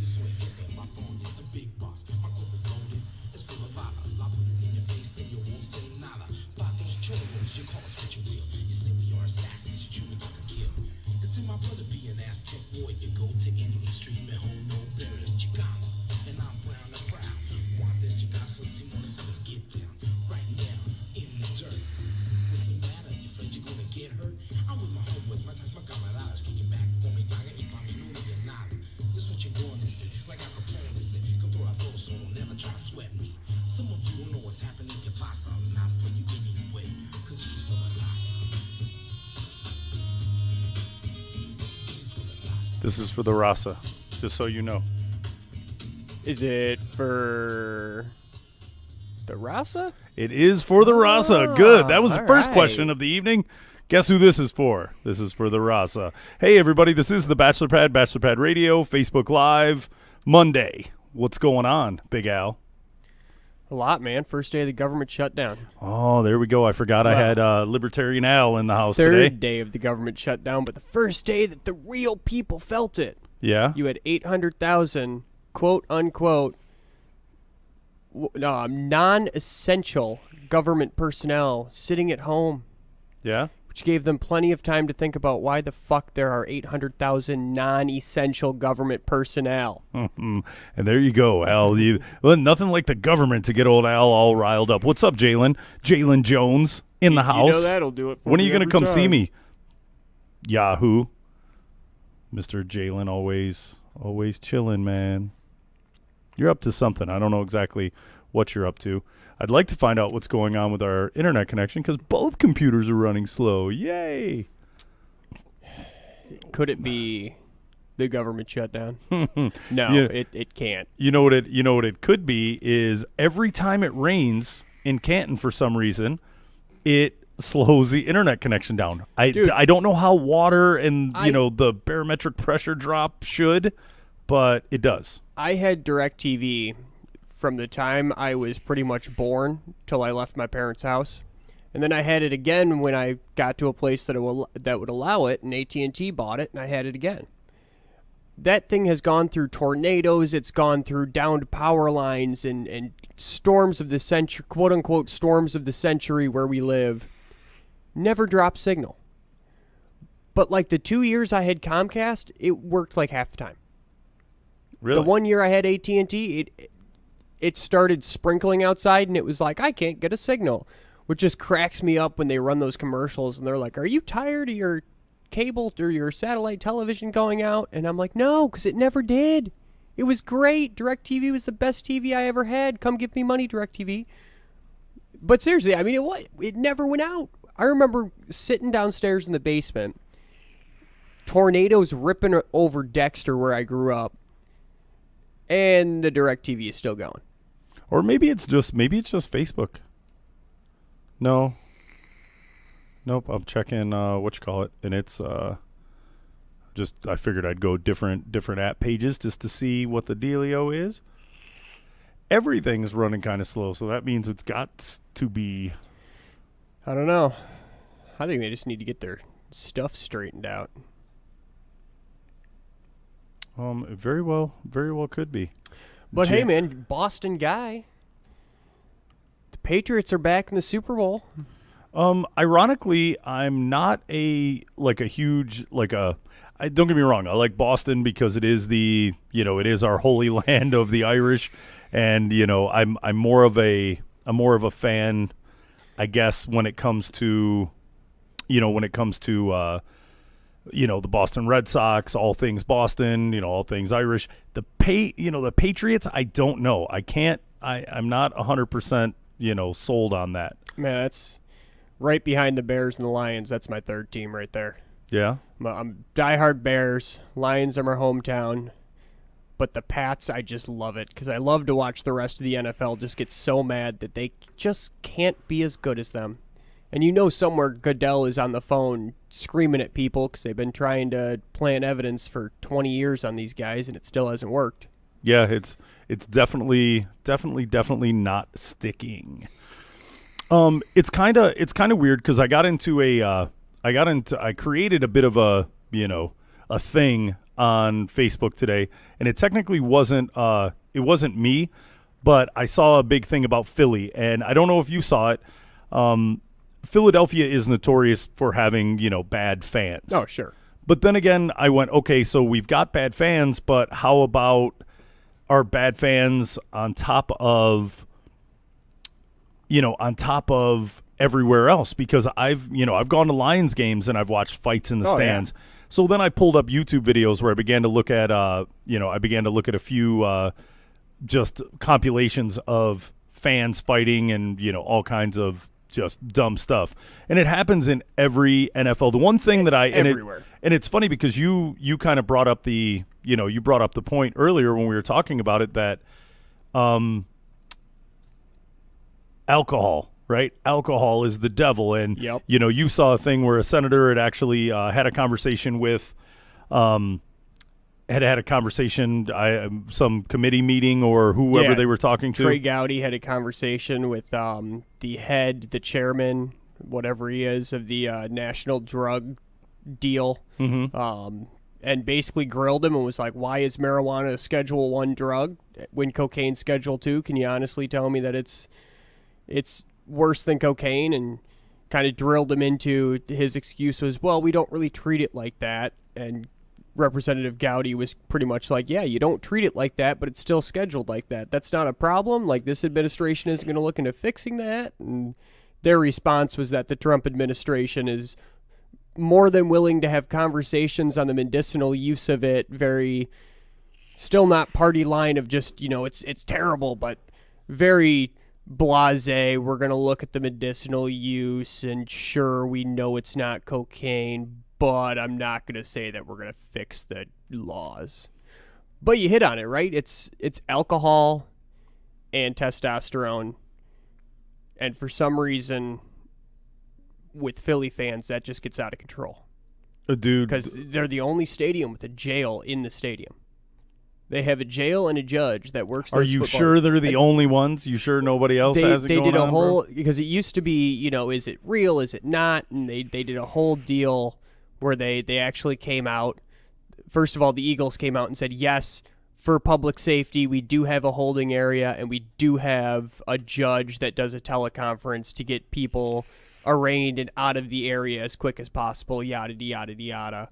You saw it hit that my phone is the big boss. My cup is loaded, it's full of dollars. I put it in your face and you won't say nada. About those cholos, you call us what you will. You say we are assassins, you chew me like a kill. It's in my blood to be an Aztec warrior. Go to any extreme and hold no barriers. Chicano, and I'm brown and proud. Want this Chicago, Simona, so let's get down. Right now, in the dirt. What's the matter? You afraid you're gonna get hurt? I'm with my homeboys, my ties, my camaradas. Kicking back, con mi caga y pa' mi no de nada. This what you're going to say, like I Capone say. Come throw a todo, so don't never try to sweat me. Some of you don't know what's happening. Que pasa? It's not for you anyway, cause this is for the raza. This is for the Rasa, just so you know. Is it for the Rasa? It is for the Rasa. Good. That was the first question of the evening. Guess who this is for? This is for the Rasa. Hey, everybody. This is the Bachelor Pad Radio, Facebook Live, Monday. What's going on, Big Al? A lot, man. First day of the government shutdown. Oh, there we go. I forgot I had Libertarian Al in the house today. Third day of the government shutdown, but the first day that the real people felt it. Yeah? You had 800,000, quote, unquote, non-essential government personnel sitting at home. Yeah? Which gave them plenty of time to think about why the fuck there are 800,000 non-essential government personnel. And there you go, Al. Well, nothing like the government to get old Al all riled up. What's up, Jalen? Jalen Jones in the house. You know that'll do it for When are me you going to every come see time. me? Yahoo. Mr. Jalen always chilling, man. You're up to something. I don't know exactly what you're up to. I'd like to find out what's going on with our internet connection because both computers are running slow. Yay! Could it be the government shutdown? No, Yeah. it can't. You know what it could be is every time it rains in Canton for some reason, it slows the internet connection down. I don't know how water and the barometric pressure drop should, but it does. I had DirecTV from the time I was pretty much born till I left my parents' house. And then I had it again when I got to a place that would allow it, and AT&T bought it, and I had it again. That thing has gone through tornadoes, it's gone through downed power lines and storms of the century, quote-unquote storms of the century where we live. Never dropped signal. But like the 2 years I had Comcast, it worked like half the time. Really? The 1 year I had AT&T, it started sprinkling outside, and it was like, I can't get a signal, which just cracks me up when they run those commercials, and they're like, are you tired of your cable or your satellite television going out? And I'm like, no, because it never did. It was great. DirecTV was the best TV I ever had. Come give me money, DirecTV. But seriously, I mean, it never went out. I remember sitting downstairs in the basement, tornadoes ripping over Dexter where I grew up, and the DirecTV is still going. Or maybe it's just Facebook. No. Nope, I'm checking and it's I figured I'd go different app pages just to see what the dealio is. Everything's running kind of slow, so that means it's got to be. I don't know. I think they just need to get their stuff straightened out. Very well could be. But hey, man, Boston guy. The Patriots are back in the Super Bowl. Ironically, I'm not a huge don't get me wrong. I like Boston because it is it is our holy land of the Irish, and I'm more of a fan, I guess, when it comes to the Boston Red Sox, all things Boston, all things Irish. The Patriots, I don't know. I'm not 100%, sold on that. Man, that's right behind the Bears and the Lions. That's my third team right there. Yeah. I'm diehard Bears. Lions are my hometown. But the Pats, I just love it because I love to watch the rest of the NFL just get so mad that they just can't be as good as them. And somewhere Goodell is on the phone screaming at people because they've been trying to plant evidence for 20 years on these guys, and it still hasn't worked. Yeah, it's definitely not sticking. It's kind of weird because I created a bit of a thing on Facebook today, and it technically wasn't me, but I saw a big thing about Philly, and I don't know if you saw it. Philadelphia is notorious for having, bad fans. Oh, sure. But then again, I went, okay, so we've got bad fans, but how about our bad fans on top of everywhere else? Because I've gone to Lions games and I've watched fights in the stands. Yeah. So then I pulled up YouTube videos where I began to look at, a few just compilations of fans fighting and, all kinds of just dumb stuff. And it happens in every NFL. The one thing that everywhere. And it's funny because you kind of brought up the point earlier when we were talking about it that alcohol, right? Alcohol is the devil. And, yep. You saw a thing where a senator had actually had a conversation with some committee meeting or whoever they were talking to. Trey Gowdy had a conversation with the chairman, whatever he is, of the national drug deal, and basically grilled him and was like, why is marijuana a Schedule I drug when cocaine's Schedule II? Can you honestly tell me that it's worse than cocaine? And kind of drilled him into his excuse was, well, we don't really treat it like that. And Representative Gowdy was pretty much like, yeah, you don't treat it like that, but it's still scheduled like that. That's not a problem. Like, this administration isn't going to look into fixing that. And their response was that the Trump administration is more than willing to have conversations on the medicinal use of it. Very, still not party line of just, it's terrible, but very blasé. We're going to look at the medicinal use, and sure, we know it's not cocaine, but I'm not going to say that we're going to fix the laws. But you hit on it, right? It's alcohol and testosterone. And for some reason, with Philly fans, that just gets out of control. Dude. Because they're the only stadium with a jail in the stadium. They have a jail and a judge that works. Are you sure they're the only ones? You sure nobody else has it going on? They did a whole, because it used to be, is it real? Is it not? And they did a whole deal where they actually came out. First of all, the Eagles came out and said, yes, for public safety, we do have a holding area, and we do have a judge that does a teleconference to get people arraigned and out of the area as quick as possible, yada, yada, yada.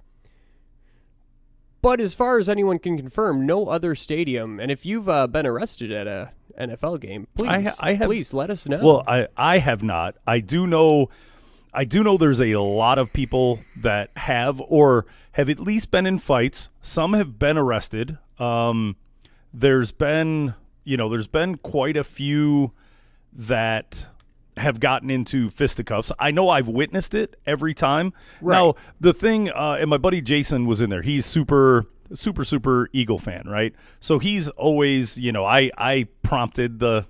But as far as anyone can confirm, no other stadium, and if you've been arrested at a NFL game, please let us know. Well, I have not. I do know there's a lot of people that have or have at least been in fights. Some have been arrested. There's been quite a few that have gotten into fisticuffs. I know I've witnessed it every time. Right. Now, the thing, and my buddy Jason was in there. He's super Eagle fan, right? So he's always, I prompted I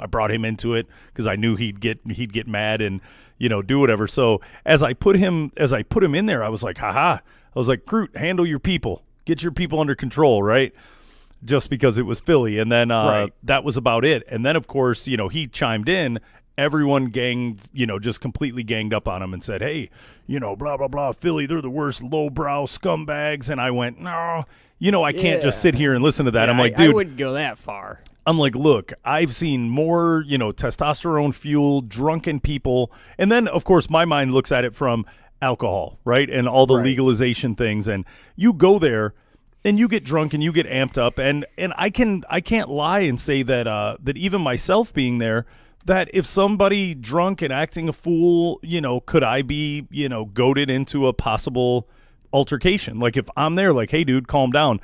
brought him into it because I knew he'd get mad and, do whatever. So as I put him in there, I was like, haha. I was like, Groot, handle your people. Get your people under control, right? Just because it was Philly. And then that was about it. And then, of course, he chimed in. Everyone just completely ganged up on him and said, hey, blah, blah, blah, Philly, they're the worst lowbrow scumbags. And I went, no, I can't just sit here and listen to that. Yeah, I'm like, dude. I wouldn't go that far. I'm like, look, I've seen more, testosterone-fueled, drunken people. And then, of course, my mind looks at it from alcohol, right? And all the legalization things. And you go there and you get drunk and you get amped up. And I can't lie and say that that even myself being there, that if somebody drunk and acting a fool, could I be, goaded into a possible altercation? Like if I'm there, like, hey, dude, calm down.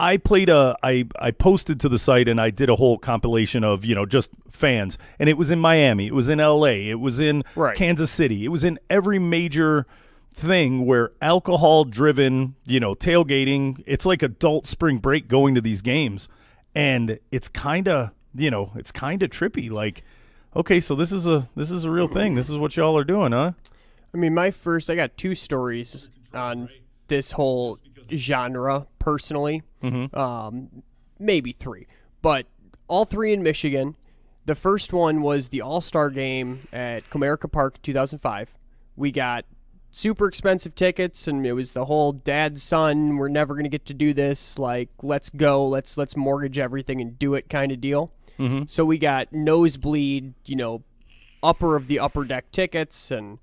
I posted to the site and I did a whole compilation of, just fans. And it was in Miami. It was in L.A. It was in Kansas City. It was in every major thing where alcohol-driven, tailgating. It's like adult spring break going to these games. And it's kind of, trippy. Like, okay, so this is a real thing. This is what y'all are doing, huh? I mean, I got two stories on this whole genre personally. Maybe three, but all three in Michigan. The first one was the All-Star game at Comerica Park 2005. We got super expensive tickets, and it was the whole dad, son, we're never going to get to do this. Like, let's go. Let's mortgage everything and do it kind of deal. Mm-hmm. So we got nosebleed, upper of the upper deck tickets, and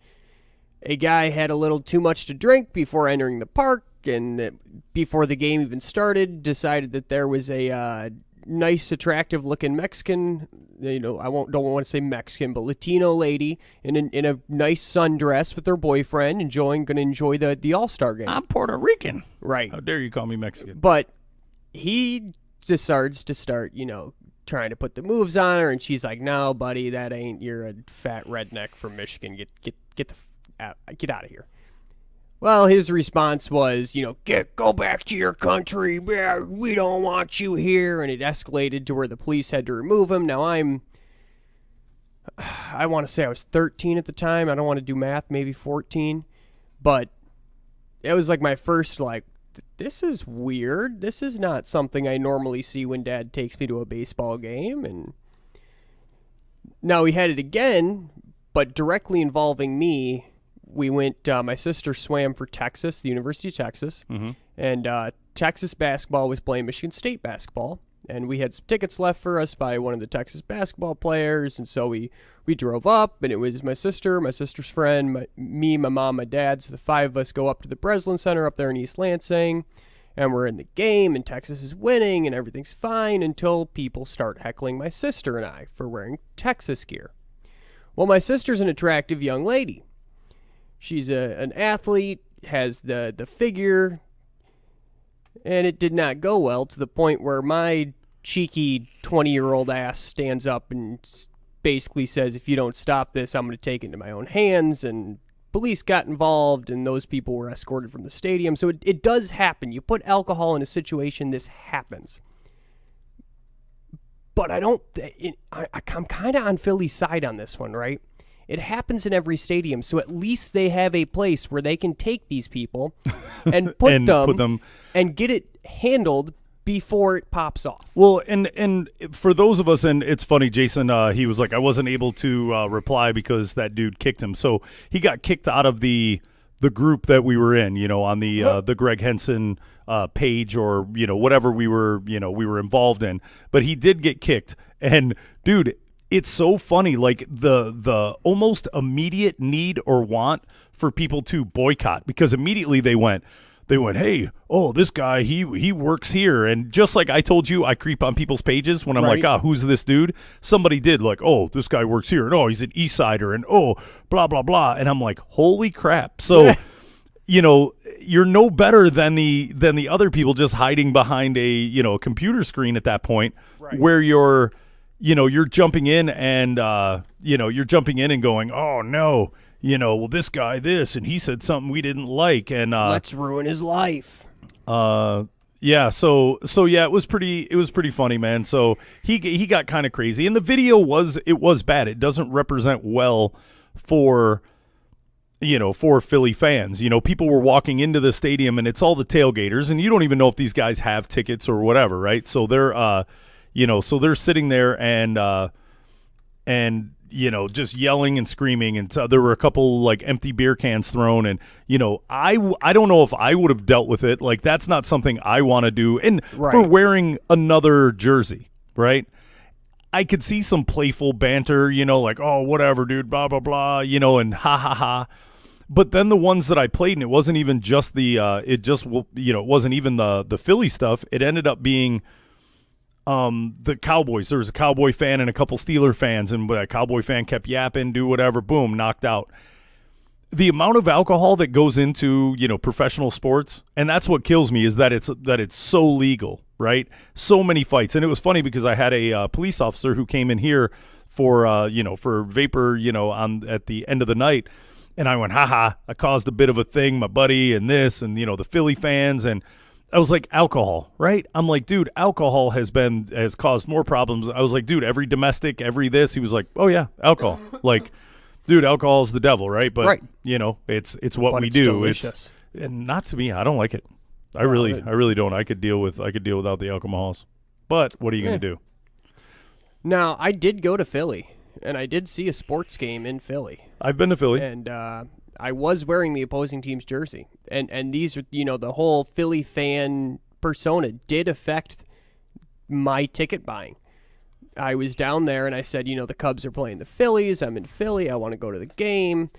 a guy had a little too much to drink before entering the park, and before the game even started, decided that there was a nice, attractive-looking Mexican, I don't want to say Mexican, but Latino lady in a nice sundress with her boyfriend, going to enjoy the All-Star game. I'm Puerto Rican. Right. How dare you call me Mexican? But he decides to start, trying to put the moves on her, and she's like, "No, buddy, that ain't. You're a fat redneck from Michigan. Get out of here." Well, his response was, go back to your country. We don't want you here. And it escalated to where the police had to remove him. Now I want to say I was 13 at the time. I don't want to do math, maybe 14. But it was like my first, this is weird. This is not something I normally see when Dad takes me to a baseball game. And now we had it again, but directly involving me. We went, my sister swam for Texas, the University of Texas, and Texas basketball was playing Michigan State basketball, and we had some tickets left for us by one of the Texas basketball players, and so we drove up, and it was my sister's friend, me, my mom, my dad, so the five of us go up to the Breslin Center up there in East Lansing, and we're in the game, and Texas is winning, and everything's fine until people start heckling my sister and I for wearing Texas gear. Well, my sister's an attractive young lady. She's an athlete, has the figure, and it did not go well to the point where my cheeky 20-year-old ass stands up and basically says, if you don't stop this, I'm going to take it into my own hands, and police got involved, and those people were escorted from the stadium. So it does happen. You put alcohol in a situation, this happens. But I'm kind of on Philly's side on this one, right? It happens in every stadium, so at least they have a place where they can take these people and put them and get it handled before it pops off. Well, and for those of us, and it's funny, Jason, he was like, I wasn't able to reply because that dude kicked him. So he got kicked out of the group that we were in, on the Greg Henson page, or whatever we were involved in. But he did get kicked, and dude, it's so funny, like the almost immediate need or want for people to boycott, because immediately they went, hey, this guy, he works here. And just like I told you, I creep on people's pages when I'm right. like, who's this dude? Somebody did like, this guy works here, and he's an East Sider, and blah, blah, blah. And I'm like, holy crap. So, you're no better than the other people just hiding behind a computer screen at that point, right, where you're jumping in and, going, oh, no, well, this guy, this, and he said something we didn't like. And let's ruin his life. Yeah. So yeah, it was pretty funny, man. So he got kind of crazy. And the video was bad. It doesn't represent well for Philly fans. People were walking into the stadium, and it's all the tailgaters, and you don't even know if these guys have tickets or whatever, right? So they're, so they're sitting there and just yelling and screaming, and there were a couple like empty beer cans thrown, and I don't know if I would have dealt with it. Like, that's not something I want to do. And right, for wearing another jersey, right? I could see some playful banter, like, oh, whatever, dude, blah, blah, blah, and ha, ha, ha. But then the ones that I played, and it wasn't even just it wasn't even the Philly stuff. It ended up being the Cowboys. There was a Cowboy fan and a couple Steeler fans, and a Cowboy fan kept yapping, do whatever, boom, knocked out. The amount of alcohol that goes into, professional sports, and that's what kills me, is that it's so legal, right? So many fights. And it was funny because I had a police officer who came in here for vapor, at the end of the night. And I went, haha, I caused a bit of a thing, my buddy, and this, and, the Philly fans. And I was like, alcohol, right? I'm like, dude, alcohol has caused more problems. I was like, dude, every domestic, every this. He was like, oh, yeah, alcohol. Like, dude, alcohol is the devil, right? But, right, it's what but we it's do. Delicious. And not to me, I don't like it. I really don't. I could deal without the alcohols. But what are you going to do? Now, I did go to Philly, and I did see a sports game in Philly. I've been to Philly. And I was wearing the opposing team's jersey, and these are, the whole Philly fan persona did affect my ticket buying. I was down there and I said, the Cubs are playing the Phillies. I'm in Philly. I want to go to the game.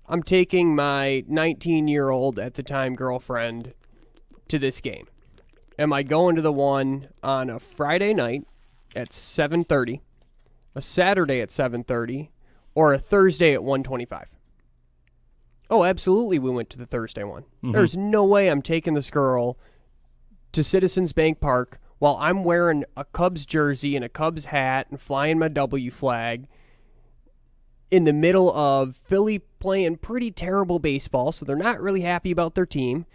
I'm taking my 19-year-old at the time girlfriend to this game. Am I going to the one on a Friday night at 7:30, a Saturday at 7:30, or a Thursday at 1:25? Oh, absolutely, we went to the Thursday one. Mm-hmm. There's no way I'm taking this girl to Citizens Bank Park while I'm wearing a Cubs jersey and a Cubs hat and flying my W flag in the middle of Philly playing pretty terrible baseball, so they're not really happy about their team,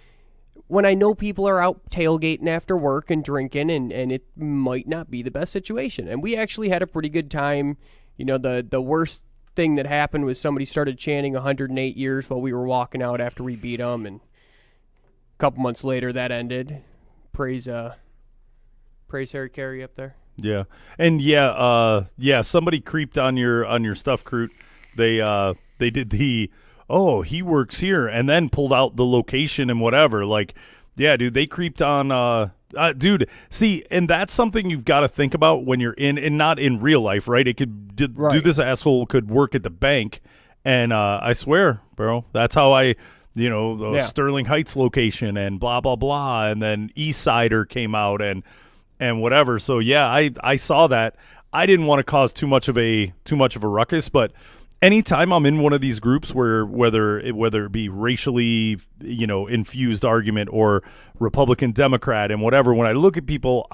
when I know people are out tailgating after work and drinking, and it might not be the best situation. And we actually had a pretty good time. The worst thing that happened was somebody started chanting 108 years while we were walking out after we beat them, and a couple months later that ended. Praise Harry Carey up there. Yeah. And somebody creeped on your stuff, Crute. They did the, he works here, and then pulled out the location and whatever. Like, yeah, dude, they creeped on dude, see, and that's something you've got to think about when you're in, and not in real life, right? It could do this asshole could work at the bank, and I swear, bro, that's how Sterling Heights location and blah blah blah, and then East Sider came out and whatever. So yeah, I saw that. I didn't want to cause too much of a ruckus, but anytime I'm in one of these groups where whether it be racially infused argument or Republican Democrat and whatever, when I look at people,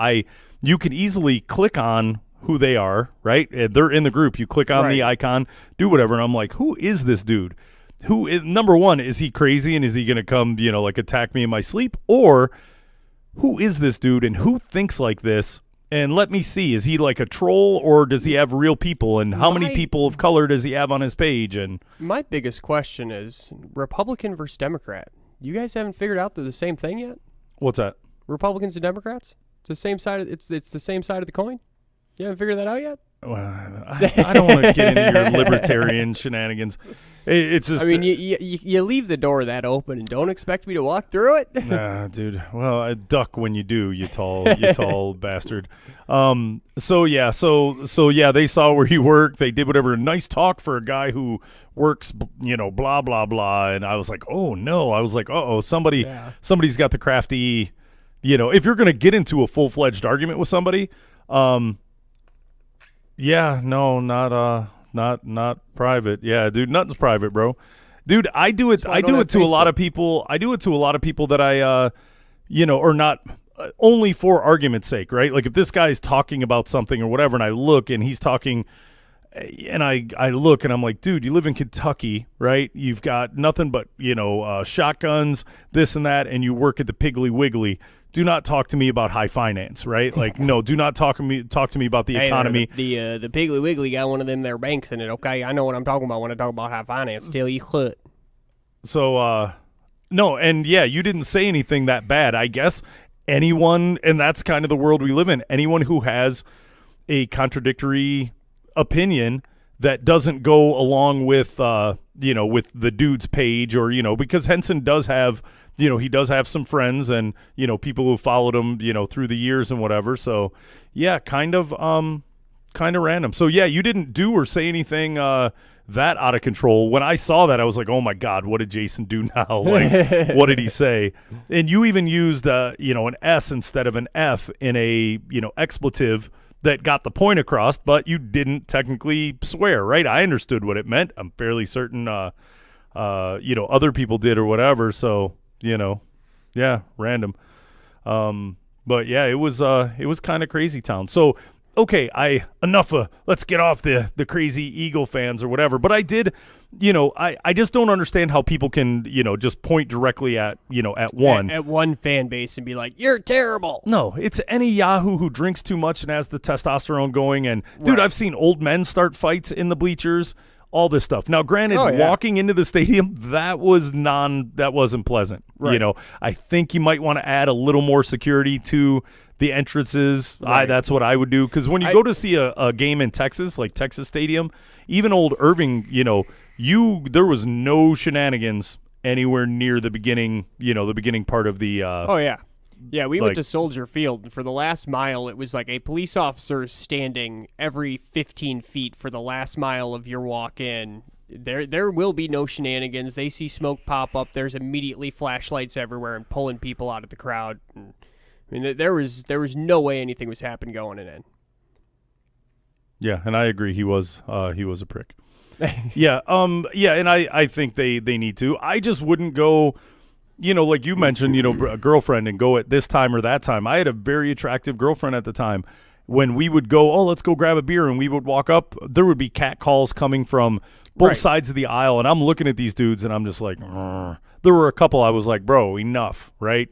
you can easily click on who they are, right? They're in the group. You click on the icon, do whatever, and I'm like, who is this dude? Who is, number one, is he crazy and is he going to come, attack me in my sleep? Or who is this dude and who thinks like this? And let me see, is he like a troll or does he have real people? And how many people of color does he have on his page? And my biggest question is Republican versus Democrat. You guys haven't figured out they're the same thing yet? What's that? Republicans and Democrats? It's the same side. It's the same side of the coin. You haven't figured that out yet? Well, I don't want to get into your libertarian shenanigans. It's just. I mean, you leave the door that open and don't expect me to walk through it. Nah, dude. Well, I duck when you do. You tall bastard. So yeah. They saw where you work. They did whatever. Nice talk for a guy who works. Blah blah blah. And I was like, oh no. I was like, somebody's got the crafty. If you're gonna get into a full-fledged argument with somebody, yeah, no, not private. Yeah, dude, nothing's private, bro. Dude, I do it to a lot of people. I do it to a lot of people that I or not only for argument's sake, right? Like if this guy's talking about something or whatever and I look and he's talking and I look and I'm like, dude, you live in Kentucky, right? You've got nothing but, shotguns, this and that, and you work at the Piggly Wiggly. Do not talk to me about high finance, right? Like, no, do not talk to me about the economy. The Piggly Wiggly got one of them there banks in it, okay? I know what I'm talking about when I talk about high finance. Tell you what. So, no, and yeah, you didn't say anything that bad. I guess anyone, and that's kind of the world we live in, anyone who has a contradictory opinion that doesn't go along with, with the dude's page or, because Henson does have, he does have some friends and, people who followed him, through the years and whatever. So, yeah, kind of random. So, yeah, you didn't do or say anything that out of control. When I saw that, I was like, oh, my God, what did Jason do now? Like, what did he say? And you even used, an S instead of an F in a, expletive that got the point across, but you didn't technically swear, right? I understood what it meant. I'm fairly certain, other people did or whatever. So, yeah, random. But yeah, it was kind of crazy town. So, okay, let's get off the crazy Eagle fans or whatever. But I did, I just don't understand how people can, just point directly at one fan base and be like, you're terrible. No, it's any Yahoo who drinks too much and has the testosterone going. And dude, I've seen old men start fights in the bleachers, all this stuff. Now, granted, walking into the stadium, that wasn't pleasant. Right. I think you might want to add a little more security to the entrances. Right. That's what I would do. Because when you go to see a game in Texas, like Texas Stadium, even old Irving, there was no shenanigans anywhere near the beginning, the beginning part of the Oh, yeah. Yeah, we went like- to Soldier Field, and for the last mile, it was like a police officer standing every 15 feet for the last mile of your walk in. There will be no shenanigans. They see smoke pop up. There's immediately flashlights everywhere and pulling people out of the crowd. And, I mean, there was no way anything was happening going in. Yeah, and I agree. He was a prick. Yeah, and I think they need to. I just wouldn't go, like you mentioned, a girlfriend and go at this time or that time. I had a very attractive girlfriend at the time. When we would go, let's go grab a beer, and we would walk up, there would be cat calls coming from both sides of the aisle, and I'm looking at these dudes, and I'm just like, "Rrr." There were a couple I was like, bro, enough, right?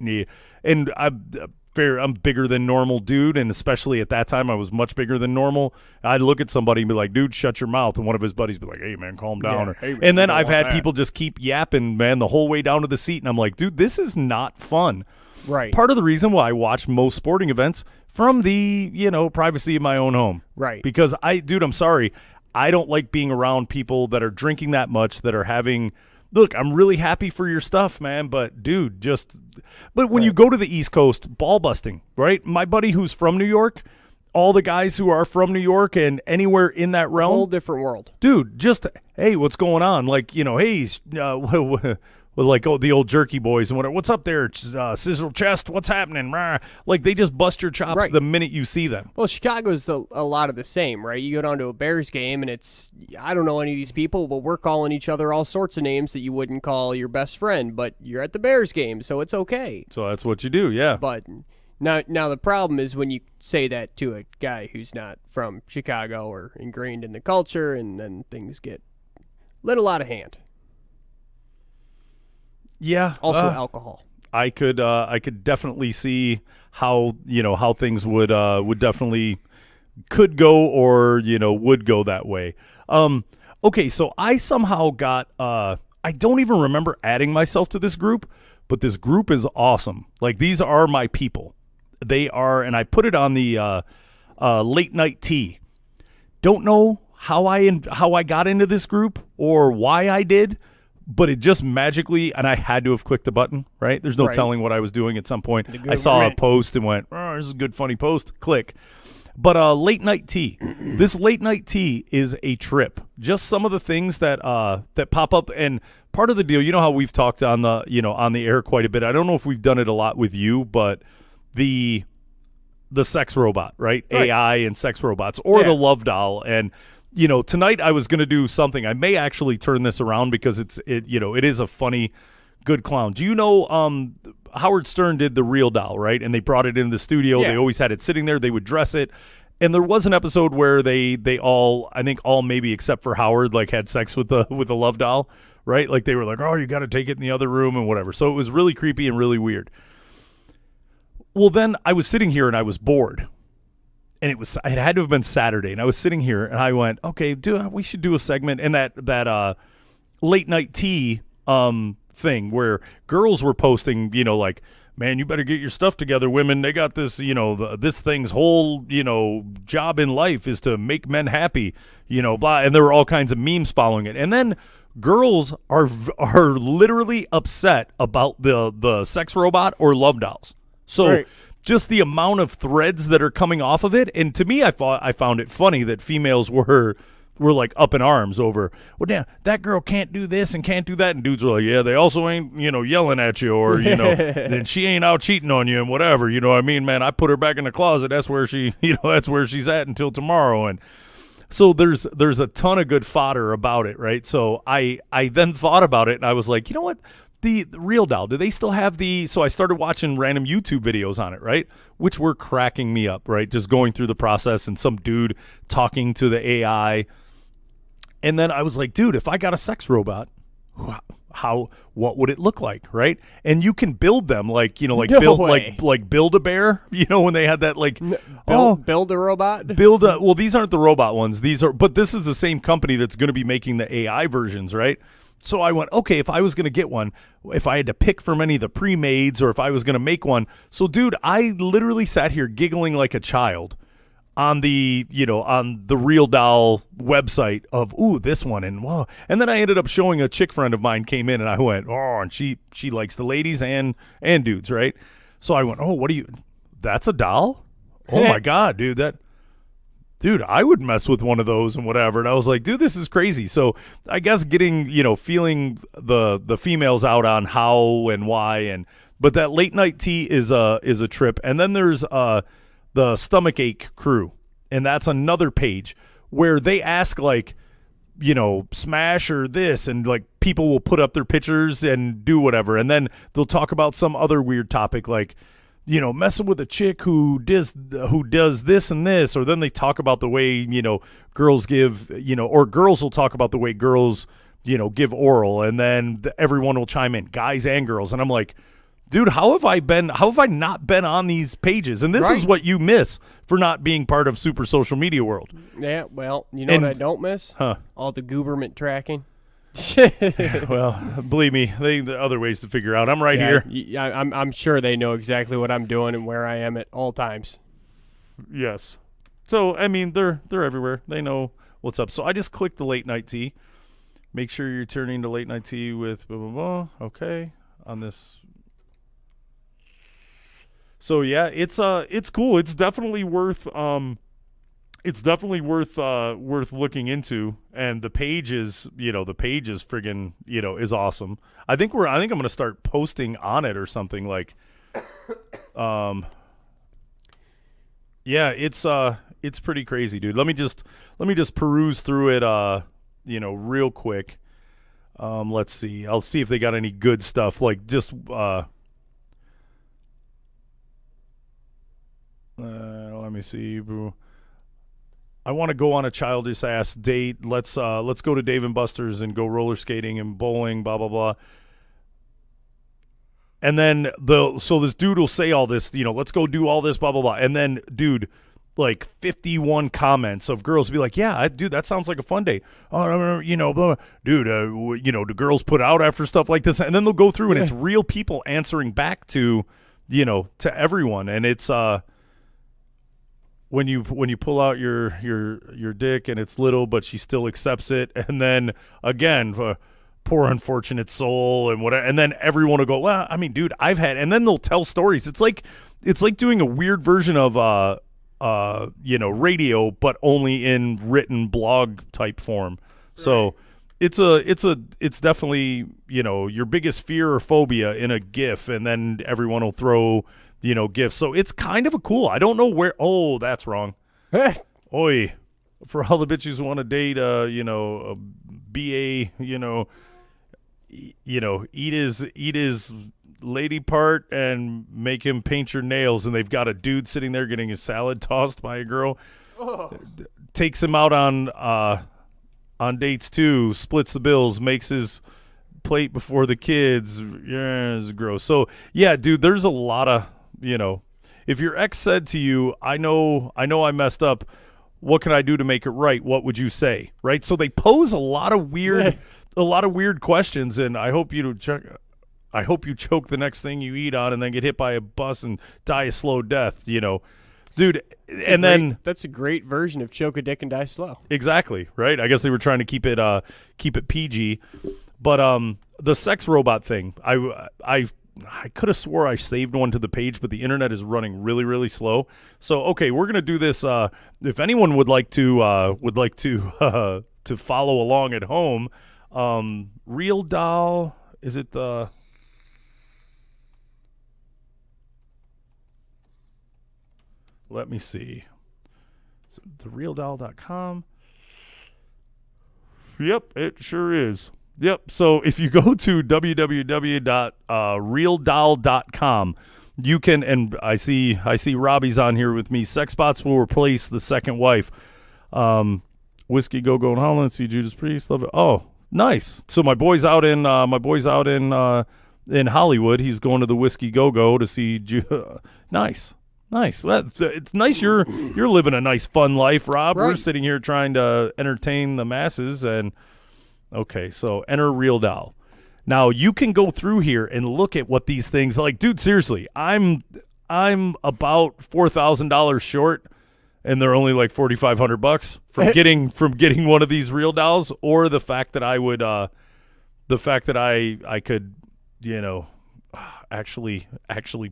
And I'm bigger than normal, dude, and especially at that time, I was much bigger than normal. I'd look at somebody and be like, dude, shut your mouth, and one of his buddies would be like, hey, man, calm down. Yeah, hey, and then I've had people just keep yapping, man, the whole way down to the seat, and I'm like, dude, this is not fun. Right. Part of the reason why I watch most sporting events from the, privacy of my own home. Right. Because I'm sorry. I don't like being around people that are drinking that much, that are having, look, I'm really happy for your stuff, man, but dude, but when you go to the East Coast, ball busting, right? My buddy who's from New York, all the guys who are from New York and anywhere in that realm. Whole different world. Dude, just, hey, what's going on? Like, hey, with like the old jerky boys and whatever. What's up there? Sizzle chest. What's happening? Rah. Like they just bust your chops the minute you see them. Well, Chicago's a lot of the same, right? You go down to a Bears game and I don't know any of these people, but we're calling each other all sorts of names that you wouldn't call your best friend, but you're at the Bears game, so it's okay. So that's what you do, yeah. But now the problem is when you say that to a guy who's not from Chicago or ingrained in the culture, and then things get little out of hand. Yeah. Also, alcohol. I could definitely see how things would definitely could go or would go that way. Okay, so I somehow got I don't even remember adding myself to this group, but this group is awesome. Like these are my people. They are, and I put it on the late night tea. Don't know how I got into this group or why I did. But it just magically, and I had to have clicked the button, right? There's no telling what I was doing at some point. I saw a post and went, this is a good, funny post. Click. But late night tea. This late night tea is a trip. Just some of the things that pop up, and part of the deal, how we've talked on the on the air quite a bit. I don't know if we've done it a lot with you, but the sex robot, right? AI and sex robots, or the love doll, and. Tonight I was going to do something. I may actually turn this around because it is a funny, good clown. Do you know Howard Stern did the real doll, right? And they brought it into the studio. Yeah. They always had it sitting there. They would dress it. And there was an episode where they all, I think all maybe except for Howard, like had sex with the love doll, right? Like they were like, oh, you got to take it in the other room and whatever. So it was really creepy and really weird. Well, then I was sitting here and I was bored. And it had to have been Saturday, and I was sitting here, and I went, okay, we should do a segment in that late night tea thing where girls were posting, like, man, you better get your stuff together, women. They got this, this thing's whole, job in life is to make men happy, blah. And there were all kinds of memes following it. And then girls are literally upset about the sex robot or love dolls. So. Right. Just the amount of threads that are coming off of it, and to me, I found it funny that females were like up in arms over. Well, damn, that girl can't do this and can't do that, and dudes were like, yeah, they also ain't yelling at you or and she ain't out cheating on you and whatever. You know what I mean, man? I put her back in the closet. That's where that's where she's at until tomorrow. And so there's a ton of good fodder about it, right? So I then thought about it and I was like, you know what? The real doll, do they still have so I started watching random YouTube videos on it, right? Which were cracking me up, right? Just going through the process and some dude talking to the AI. And then I was like, dude, if I got a sex robot, what would it look like, right? And you can build them like build a bear, when they had that build a robot? Well, these aren't the robot ones. But this is the same company that's going to be making the AI versions, right? So I went, okay, if I was going to get one, if I had to pick from any of the pre-mades or if I was going to make one. So, dude, I literally sat here giggling like a child on the Real Doll website of this one and wow. And then I ended up showing a chick friend of mine came in and I went, and she likes the ladies and dudes, right? So I went, that's a doll? Oh my God, dude, I would mess with one of those and whatever. And I was like, dude, this is crazy. So I guess getting, feeling the females out on how and why but that late night tea is a trip. And then there's the stomach ache crew, and that's another page where they ask like, smash or this, and like people will put up their pictures and do whatever, and then they'll talk about some other weird topic like, messing with a chick who does this and this, or then they talk about the way girls give, or girls will talk about the way girls give oral, and then everyone will chime in, guys and girls, and I'm like, dude, how have I not been on these pages? And this is what you miss for not being part of super social media world. Yeah, well, what I don't miss? All the gooberment tracking. Well, believe me, there are other ways to figure out. I'm right here. I'm sure they know exactly what I'm doing and where I am at all times. Yes. So, I mean, they're everywhere. They know what's up. So I just clicked the late night tea. Make sure you're turning to late night tea with blah, blah, blah. Okay. On this. So yeah, it's cool. It's definitely worth worth looking into, and the page is friggin' is awesome. I think I'm gonna start posting on it or something like, yeah, it's pretty crazy, dude. Let me just peruse through it, real quick. Let's see. I'll see if they got any good stuff like just let me see. I want to go on a childish ass date. Let's go to Dave and Buster's and go roller skating and bowling, blah blah blah. And then so this dude will say all this, let's go do all this, blah blah blah. And then dude, like 51 comments of girls be like, yeah, dude, that sounds like a fun date. Oh, blah, blah. Dude, do girls put out after stuff like this? And then they'll go through and it's real people answering back to everyone, and it's when you pull out your dick and it's little but she still accepts it, and then again poor unfortunate soul and whatever, and then everyone will go, well, I mean, dude, I've had, and then they'll tell stories. It's like doing a weird version of radio, but only in written blog type form. Right. So it's definitely your biggest fear or phobia in a GIF, and then everyone will throw gifts. So it's kind of a cool. I don't know where. Oh, that's wrong. Oi, for all the bitches who want to date, a BA, eat his lady part and make him paint your nails, and they've got a dude sitting there getting his salad tossed by a girl. Takes him out on dates too. Splits the bills. Makes his plate before the kids. Yeah, it's gross. So yeah, dude, there's a lot of. If your ex said to you, I know I messed up, what can I do to make it right? What would you say? Right? So they pose a lot of weird questions, and I hope you choke the next thing you eat on and then get hit by a bus and die a slow death, dude. That's a great version of choke a dick and die slow. Exactly. Right. I guess they were trying to keep it PG, but the sex robot thing, I could have swore I saved one to the page, but the internet is running really, really slow. So, okay, we're gonna do this. If anyone would like to to follow along at home, Real Doll, is it the? Let me see. So, therealdoll.com. Yep, it sure is. Yep. So if you go to www.realdoll.com, you can, and I see Robbie's on here with me. Sex bots will replace the second wife. Whiskey Go Go in Holland. See Judas Priest. Love it. Oh, nice. So my boy's out in Hollywood. He's going to the Whiskey Go Go to see. Nice. It's nice. You're living a nice fun life, Rob. Right. We're sitting here trying to entertain the masses and. Okay, so enter Real Doll. Now you can go through here and look at what these things like, dude. Seriously, I'm about $4,000 short, and they're only like $4,500 from getting one of these real dolls, or the fact that I would I could, actually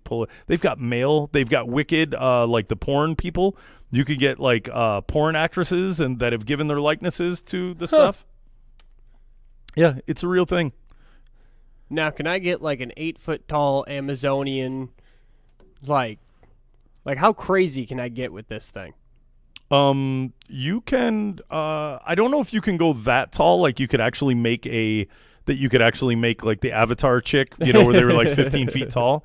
pull it. They've got Wicked, like the porn people. You could get like porn actresses and that have given their likenesses to the stuff. Yeah, it's a real thing. Now, can I get like an 8-foot tall Amazonian, like how crazy can I get with this thing? You can, I don't know if you can go that tall. Like you could actually make like the Avatar chick, where they were like 15 feet tall.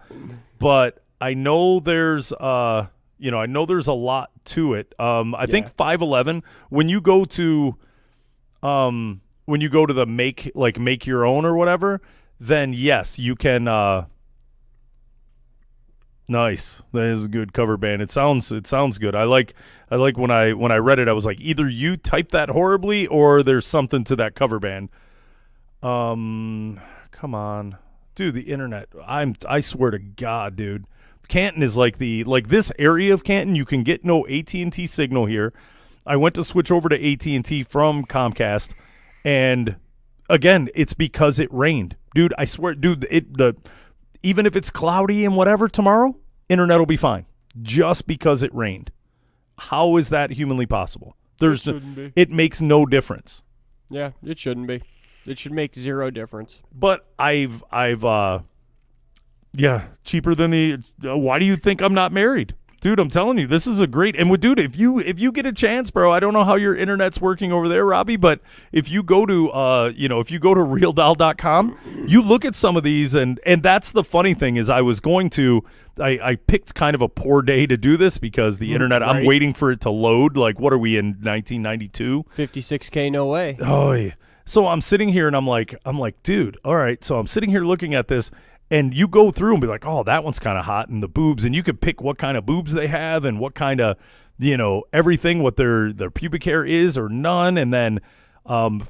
But I know there's, a lot to it. I think 5'11", when you go to the make your own or whatever, then yes, you can, nice. That is a good cover band. It sounds good. I like when I read it, I was like, either you type that horribly or there's something to that cover band. Come on, dude. The internet. I swear to God, dude. Canton is like this area of Canton. You can get no AT&T signal here. I went to switch over to AT&T from Comcast, and again, it's because it rained, dude. I swear, dude. Even if it's cloudy and whatever tomorrow, internet will be fine. Just because it rained. How is that humanly possible? It makes no difference. Yeah, it shouldn't be. It should make zero difference. But cheaper than the. Why do you think I'm not married, dude? I'm telling you, this is a great. And dude, if you get a chance, bro, I don't know how your internet's working over there, Robbie, but if you go to realdoll.com, you look at some of these, and that's the funny thing is I picked kind of a poor day to do this because the internet. Right. I'm waiting for it to load. Like, what are we in 1992? 56K, no way. Oh yeah. So I'm sitting here and I'm like, dude, all right. So I'm sitting here looking at this, and you go through and be like, oh, that one's kind of hot, and the boobs, and you can pick what kind of boobs they have and what kind of, everything, what their pubic hair is or none, and then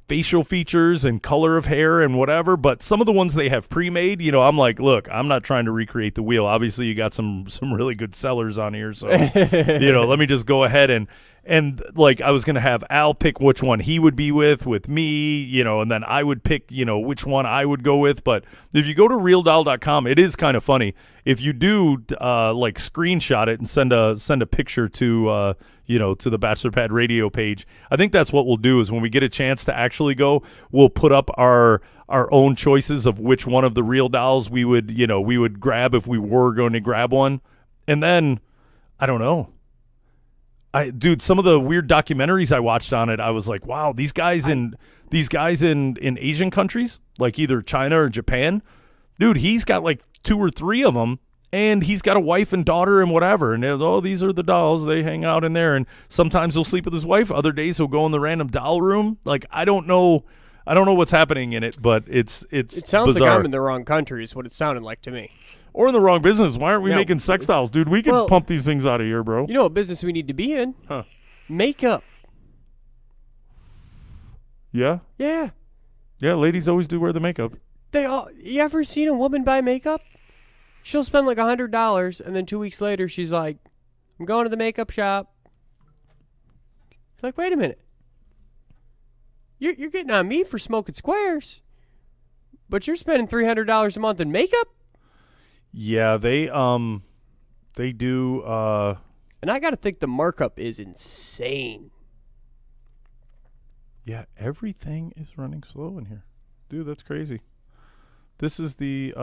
facial features and color of hair and whatever. But some of the ones they have pre-made, I'm like, look, I'm not trying to recreate the wheel. Obviously, you got some really good sellers on here, so let me just go ahead and like I was going to have Al pick which one he would be with me, and then I would pick, which one I would go with. But if you go to realdoll.com, it is kind of funny. If you do like screenshot it and send a picture to to the Bachelor Pad Radio page, I think that's what we'll do is when we get a chance to actually go, we'll put up our own choices of which one of the real dolls we would grab if we were going to grab one. And then, I don't know. Dude, some of the weird documentaries I watched on it, I was like, wow, these guys in Asian countries, like either China or Japan, dude, he's got like 2 or 3 of them, and he's got a wife and daughter and whatever, and these are the dolls, they hang out in there, and sometimes he'll sleep with his wife, other days he'll go in the random doll room. Like, I don't know what's happening in it, but it sounds bizarre. like I'm in the wrong country is what it sounded like to me. Or in the wrong business. Why aren't we making sex dolls, dude? We can pump these things out of here, bro. You know what business we need to be in? Huh. Makeup. Yeah? Yeah. Yeah, ladies always do wear the makeup. You ever seen a woman buy makeup? She'll spend like $100, and then 2 weeks later, she's like, I'm going to the makeup shop. It's like, wait a minute. You're getting on me for smoking squares, but you're spending $300 a month in makeup? Yeah, they do. And I got to think the markup is insane. Yeah, everything is running slow in here. Dude, that's crazy. This is the,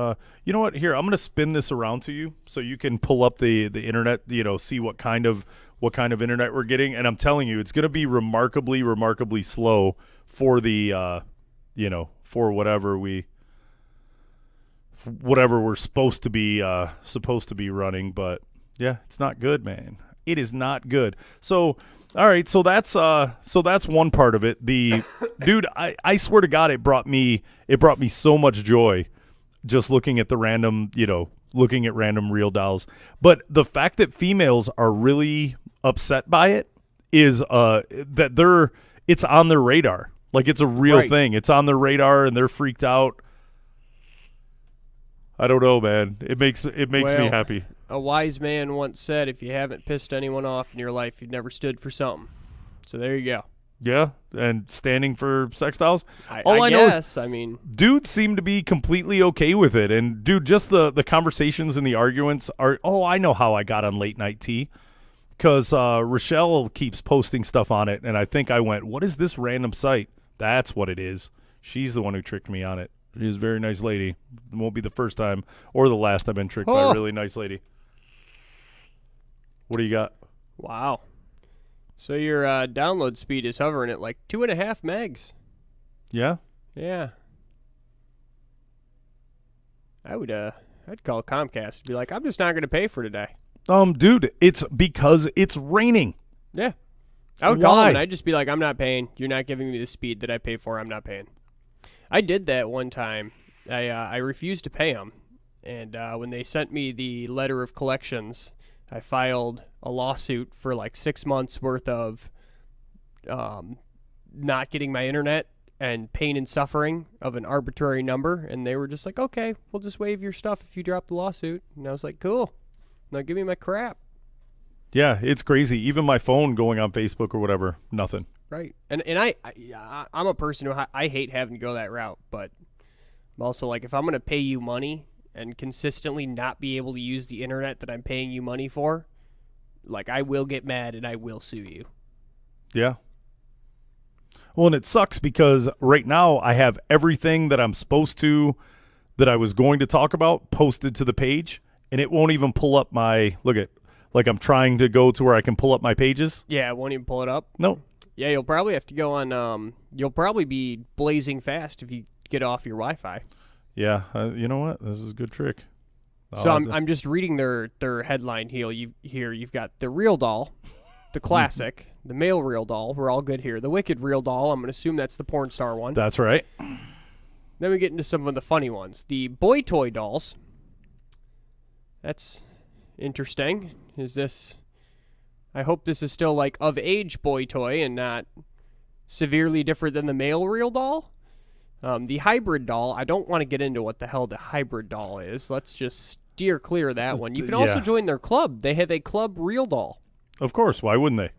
you know what? Here, I'm going to spin this around to you so you can pull up the internet, see what kind of internet we're getting. And I'm telling you, it's going to be remarkably, remarkably slow for the, for whatever we're supposed to be running. But yeah, it's not good, man. It is not good. So, all right, so that's one part of it. The dude, I swear to God, it brought me so much joy just looking at the random, looking at random real dolls. But the fact that females are really upset by it is that it's on their radar. Like, it's a real thing. It's on their radar and they're freaked out. I don't know, man. It makes me happy. A wise man once said, if you haven't pissed anyone off in your life, you've never stood for something. So there you go. Yeah, and standing for sex dolls. I know guess, is I mean, dudes seem to be completely okay with it. And, dude, just the conversations and the arguments are, I know how I got on Late Night Tea. Because Rochelle keeps posting stuff on it, and I think I went, what is this random site? That's what it is. She's the one who tricked me on it. She's a very nice lady. It won't be the first time or the last I've been tricked by a really nice lady. What do you got? wow. So your download speed is hovering at like 2.5 megs. Yeah? Yeah. I'd call Comcast and be like, I'm just not going to pay for today. Dude, it's because it's raining. Yeah. I would call them Why? and I'd just be like, I'm not paying. You're not giving me the speed that I pay for. I'm not paying. I did that one time. I refused to pay them. And when they sent me the letter of collections, I filed a lawsuit for like 6 months worth of not getting my internet and pain and suffering of an arbitrary number. And they were just like, okay, we'll just waive your stuff if you drop the lawsuit. And I was like, cool. Now give me my crap. Yeah, it's crazy. Even my phone going on Facebook or whatever, nothing. Right. And I'm a person who I hate having to go that route, but I'm also like, if I'm going to pay you money and consistently not be able to use the internet that I'm paying you money for, like, I will get mad and I will sue you. Yeah. Well, and it sucks because right now I have everything that I'm supposed to, that I was going to talk about, posted to the page, and it won't even pull up my, like I'm trying to go to where I can pull up my pages. Yeah, it won't even pull it up. No. Yeah, you'll probably have to go on, you'll probably be blazing fast if you get off your Wi-Fi. Yeah, you know what? This is a good trick. So I'm just reading their headline here. You've got the real doll, the classic, the male real doll. We're all good here. The wicked real doll. I'm going to assume that's the porn star one. That's right. Then we get into some of the funny ones. The boy toy dolls. That's interesting. I hope this is still like of age boy toy and not severely different than the male real doll. The hybrid doll, I don't want to get into what the hell the hybrid doll is. Let's just steer clear of that one. You can also join their club. They have a club real doll. Of course. Why wouldn't they?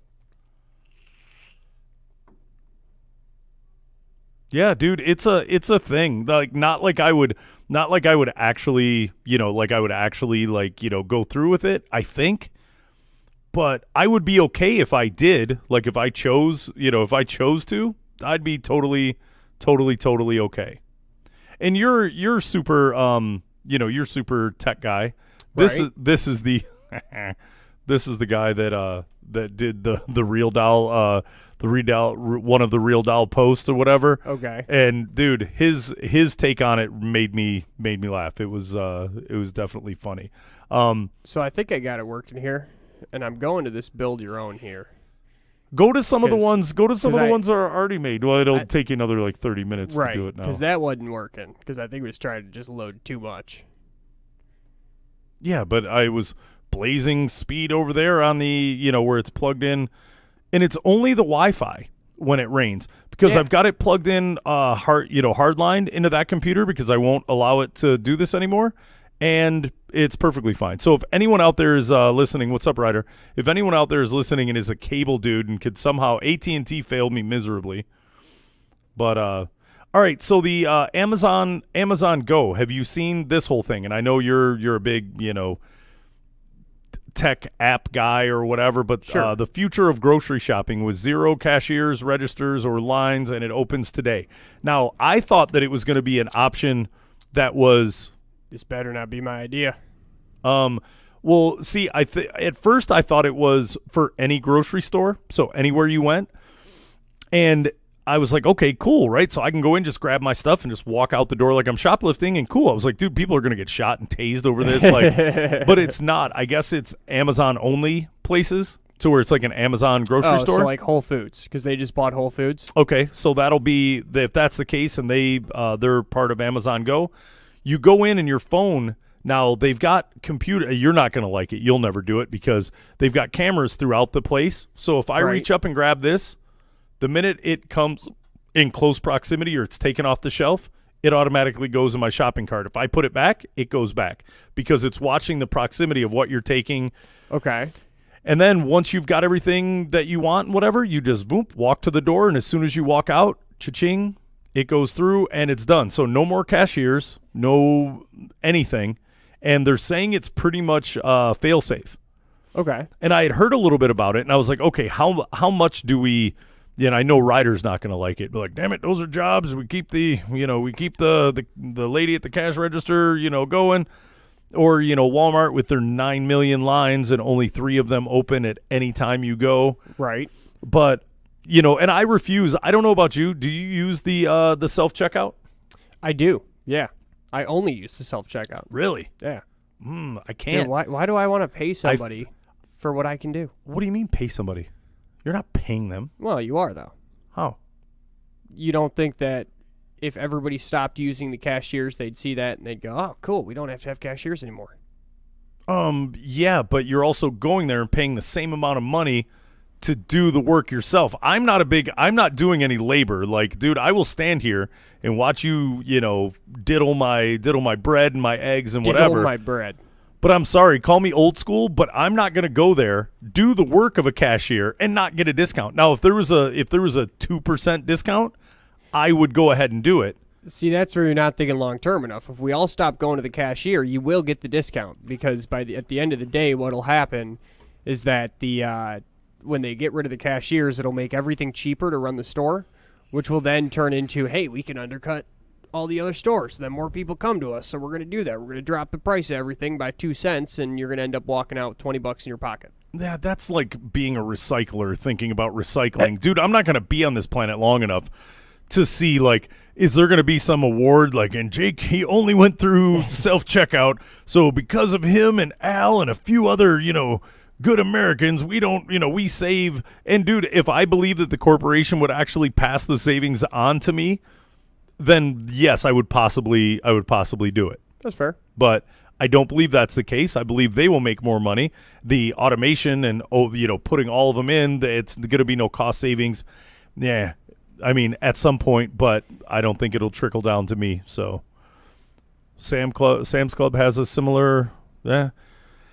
Yeah, dude, it's a thing. Like not like I would actually, go through with it, I think. But I would be okay if I did. Like if I chose to, I'd be totally okay. And you're super you're super tech guy. This is the this is the guy that did the real doll one of the real doll posts or whatever. Okay. And dude, his take on it made me laugh. It was definitely funny. So I think I got it working here, and I'm going to this build your own here. Go to some of the ones that are already made. Well, it'll take you another like 30 minutes to do it now. Because that wasn't working. Because I think it was trying to just load too much. Yeah, but I was blazing speed over there on the where it's plugged in, and it's only the Wi-Fi when it rains because I've got it plugged in hardlined into that computer because I won't allow it to do this anymore. And it's perfectly fine. So if anyone out there is listening, what's up, Ryder? If anyone out there is listening and is a cable dude and could somehow, AT&T failed me miserably. But all right, so the Amazon Go. Have you seen this whole thing? And I know you're a big tech app guy or whatever, but sure. The future of grocery shopping was 0 cashiers, registers, or lines, and it opens today. Now I thought that it was going to be an option that was. This better not be my idea. Well, see, at first I thought it was for any grocery store, so anywhere you went, and I was like, okay, cool, right? So I can go in, just grab my stuff, and just walk out the door like I'm shoplifting, and cool. I was like, dude, people are gonna get shot and tased over this, like, but it's not. I guess it's Amazon only places, to where it's like an Amazon grocery store, so like Whole Foods, because they just bought Whole Foods. Okay, so that'll be if that's the case, and they're part of Amazon Go. You go in and your phone, now they've got computer. You're not going to like it. You'll never do it because they've got cameras throughout the place. So if I reach up and grab this, the minute it comes in close proximity or it's taken off the shelf, it automatically goes in my shopping cart. If I put it back, it goes back because it's watching the proximity of what you're taking. Okay. And then once you've got everything that you want, whatever, you just walk to the door, and as soon as you walk out, cha-ching, it goes through and it's done. So no more cashiers, no anything. And they're saying it's pretty much fail-safe. Okay. And I had heard a little bit about it, and I was like, okay, how much do we? And I know Ryder's not going to like it. But like, damn it, those are jobs. We keep the lady at the cash register, going. Or, Walmart with their 9 million lines and only 3 of them open at any time you go. Right. But, and I refuse. I don't know about you. Do you use the self-checkout? I do. Yeah. I only use the self-checkout. Really? Yeah. I can't. Yeah, why do I want to pay somebody for what I can do? What do you mean pay somebody? You're not paying them. Well, you are, though. How? You don't think that if everybody stopped using the cashiers, they'd see that and they'd go, oh, cool, we don't have to have cashiers anymore. Yeah, but you're also going there and paying the same amount of money to do the work yourself. I'm not doing any labor. Like, dude, I will stand here and watch you, diddle my bread and my eggs and whatever. Diddle my bread. But I'm sorry, call me old school, but I'm not going to go there, do the work of a cashier, and not get a discount. Now, if there was a 2% discount, I would go ahead and do it. See, that's where you're not thinking long term enough. If we all stop going to the cashier, you will get the discount because at the end of the day, what'll happen is that when they get rid of the cashiers, it'll make everything cheaper to run the store, which will then turn into, hey, we can undercut all the other stores. Then more people come to us, so we're going to do that. We're going to drop the price of everything by 2 cents, and you're going to end up walking out with $20 in your pocket. Yeah, that's like being a recycler, thinking about recycling. Dude, I'm not going to be on this planet long enough to see, like, is there going to be some award, like, and Jake, he only went through self-checkout, so because of him and Al and a few other, good Americans, we save. And, dude, if I believe that the corporation would actually pass the savings on to me, then, yes, I would possibly do it. That's fair. But I don't believe that's the case. I believe they will make more money. The automation and, putting all of them in, it's going to be no cost savings. Yeah. I mean, at some point, but I don't think it'll trickle down to me. So, Sam's Club has a similar,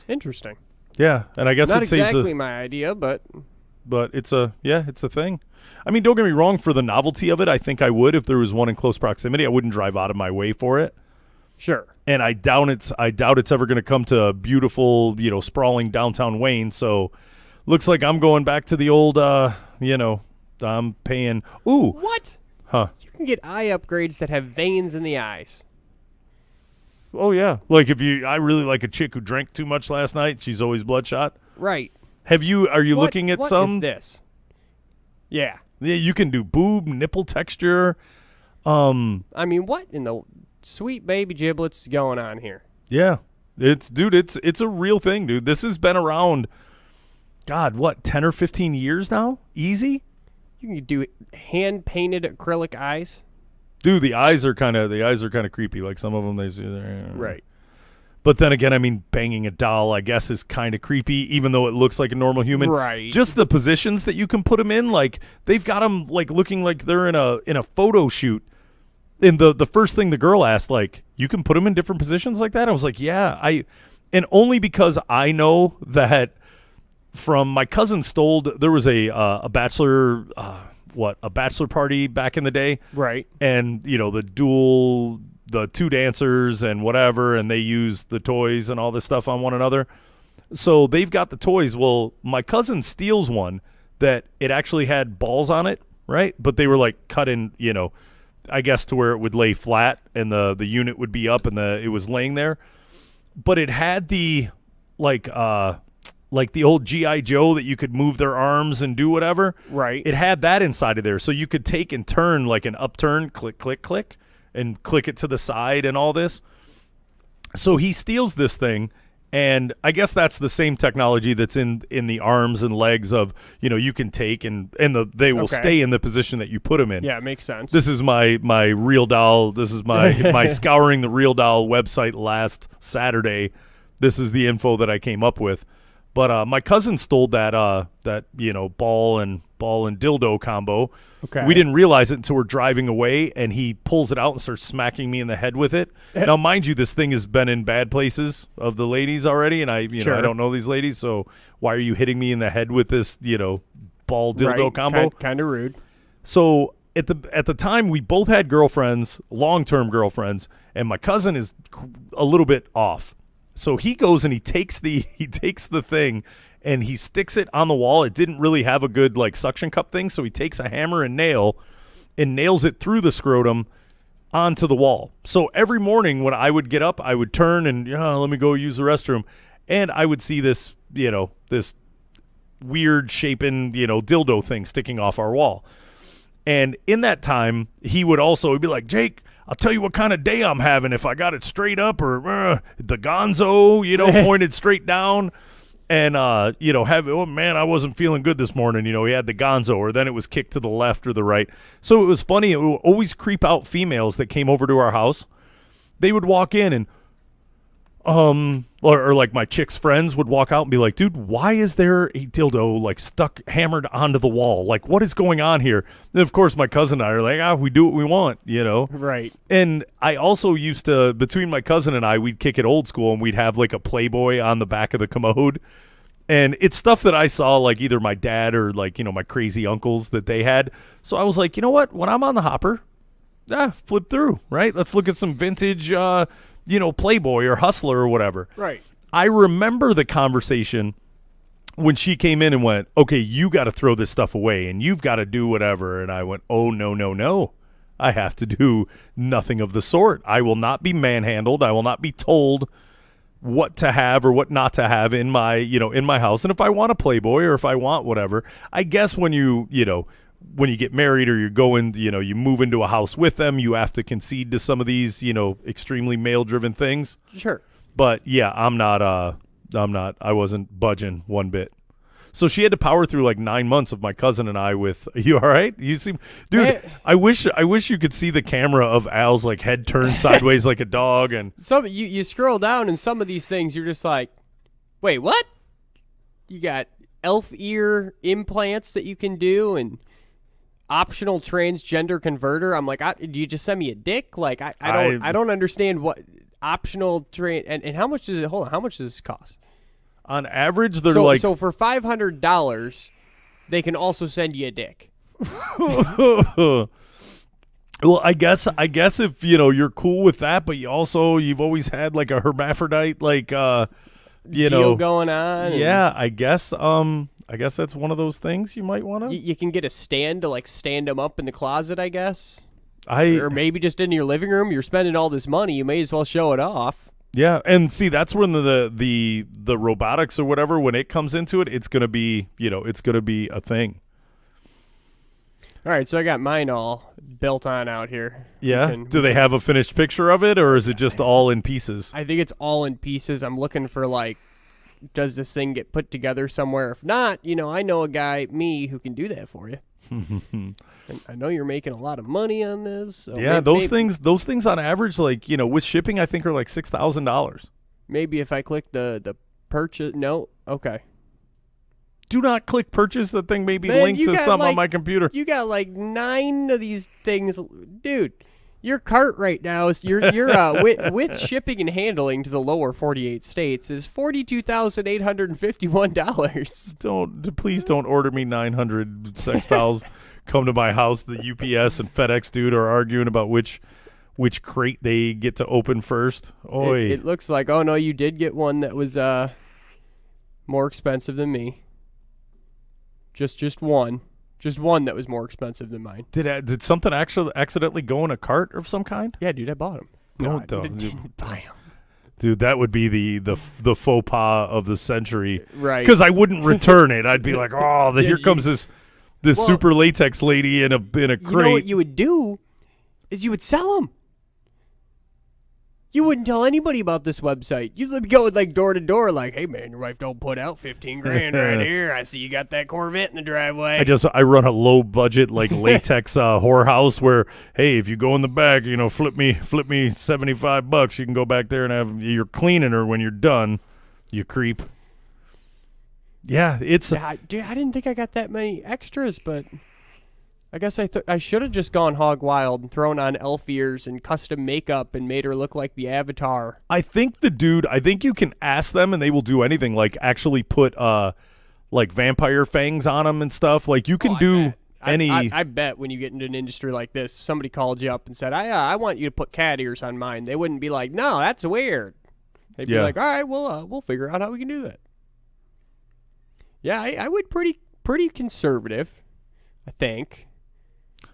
Interesting. yeah, and I guess Not it saves exactly my idea, but it's a thing. I mean, don't get me wrong. For the novelty of it, I think I would if there was one in close proximity. I wouldn't drive out of my way for it. Sure. And I doubt it's ever going to come to beautiful, sprawling downtown Wayne. So, looks like I'm going back to the old, I'm paying. Ooh. What? Huh. You can get eye upgrades that have veins in the eyes. Oh, yeah. Like I really like a chick who drank too much last night. She's always bloodshot. Right. Are you looking at some? What is this? Yeah. Yeah, you can do boob, nipple texture. I mean, what in the sweet baby giblets is going on here? Yeah. It's a real thing, dude. This has been around, God, what, 10 or 15 years now? Easy? You can do hand-painted acrylic eyes. Dude, the eyes are kind of creepy. Like some of them, they see right. But then again, I mean, banging a doll, I guess, is kind of creepy, even though it looks like a normal human. Right. Just the positions that you can put them in, like they've got them like looking like they're in a photo shoot. And the first thing the girl asked, like, you can put them in different positions like that. I was like, yeah, and only because I know that. From my cousin stole, there was a bachelor party back in the day, right? And the 2 dancers and whatever, and they used the toys and all this stuff on one another. So they've got the toys. Well, my cousin steals one that it actually had balls on it, right? But they were like cut in, I guess to where it would lay flat and the unit would be up and it was laying there, but it had the like the old G.I. Joe that you could move their arms and do whatever. Right. It had that inside of there. So you could take and turn like an upturn, click, click, click, and click it to the side and all this. So he steals this thing, and I guess that's the same technology that's in the arms and legs of, you can take and they will stay in the position that you put them in. Yeah, it makes sense. This is my Real Doll. This is my Scouring the Real Doll website last Saturday. This is the info that I came up with. But my cousin stole that ball ball and dildo combo. Okay. We didn't realize it until we're driving away, and he pulls it out and starts smacking me in the head with it. Now, mind you, this thing has been in bad places of the ladies already, and I don't know these ladies, so why are you hitting me in the head with this, ball dildo combo? Kind of rude. So at the time, we both had girlfriends, long-term girlfriends, and my cousin is a little bit off. So he goes and he takes the thing and he sticks it on the wall. It didn't really have a good suction cup thing, so he takes a hammer and nails it through the scrotum onto the wall. So every morning when I would get up, I would turn and let me go use the restroom, and I would see this this weird shaping dildo thing sticking off our wall. And in that time, he'd be like, Jake, I'll tell you what kind of day I'm having if I got it straight up or the gonzo, pointed straight down. And, man, I wasn't feeling good this morning. He had the gonzo, or then it was kicked to the left or the right. So it was funny. It would always creep out females that came over to our house. They would walk in and, or like my chick's friends would walk out and be like, dude, why is there a dildo stuck hammered onto the wall? What is going on here? And of course my cousin and I are like, we do what we want, Right. And I also used to, between my cousin and I, we'd kick it old school, and we'd have a Playboy on the back of the commode. And it's stuff that I saw either my dad or my crazy uncles that they had. So I was like, you know what, when I'm on the hopper, flip through, right? Let's look at some vintage Playboy or Hustler or whatever. Right. I remember the conversation when she came in and went, okay, you got to throw this stuff away and you've got to do whatever. And I went, oh, no. I have to do nothing of the sort. I will not be manhandled. I will not be told what to have or what not to have in my, in my house. And if I want a Playboy or if I want whatever, I guess when you get married or you're going, you move into a house with them, you have to concede to some of these, extremely male-driven things. Sure. But yeah, I wasn't budging one bit. So she had to power through 9 months of my cousin and I with, you all right? You seem, dude, I wish you could see the camera of Al's head turned sideways like a dog. And some you scroll down and some of these things you're just like, wait, what? You got elf ear implants that you can do and optional transgender converter. I'm like, do you just send me a dick? I don't understand what optional and how much does it? Hold on, how much does this cost? On average, they're so for $500, they can also send you a dick. Well, I guess if you're cool with that, but you've always had a hermaphrodite deal going on. Yeah, I guess that's one of those things you might want to. You can get a stand to stand them up in the closet, I guess. Or maybe just in your living room. You're spending all this money, you may as well show it off. Yeah, and see, that's when the robotics or whatever, when it comes into it, it's gonna be a thing. All right, so I got mine all built on out here. Yeah. Do they have a finished picture of it, or is it just all in pieces? I think it's all in pieces. I'm looking for does this thing get put together somewhere? If not, I know a guy, who can do that for you. And I know you're making a lot of money on this. So yeah, those things on average, with shipping, I think are $6,000. Maybe if I click the purchase, no, okay. Do not click purchase. The thing may be linked to something on my computer. You got 9 of these things, dude. Your cart right now is with shipping and handling to the lower 48 states is $42,851. Please don't order me 900 sex dolls. Come to my house. The UPS and FedEx dude are arguing about which crate they get to open first. Oy. It looks like, oh no, you did get one that was more expensive than me. Just one. Just one that was more expensive than mine. Did something actually accidentally go in a cart of some kind? Yeah, dude, I bought them. No, I didn't buy them. Dude, that would be the faux pas of the century. Right. Because I wouldn't return it. I'd be like, here comes this super latex lady in a crate. You know what you would do is you would sell them. You wouldn't tell anybody about this website. You'd go door to door hey, man, your wife don't put out $15,000 right here. I see you got that Corvette in the driveway. I run a low budget latex whorehouse where, hey, if you go in the back, flip me $75. You can go back there and you're cleaning her when you're done. You creep. Yeah, it's Dude, I didn't think I got that many extras, but I guess I should have just gone hog wild and thrown on elf ears and custom makeup and made her look like the Avatar. I think you can ask them and they will do anything, like actually put like vampire fangs on them and stuff. Like you can do any. I bet when you get into an industry like this, somebody called you up and said, I want you to put cat ears on mine. They wouldn't be like, no, that's weird. They'd be like, all right, we'll figure out how we can do that. Yeah, I would pretty conservative, I think.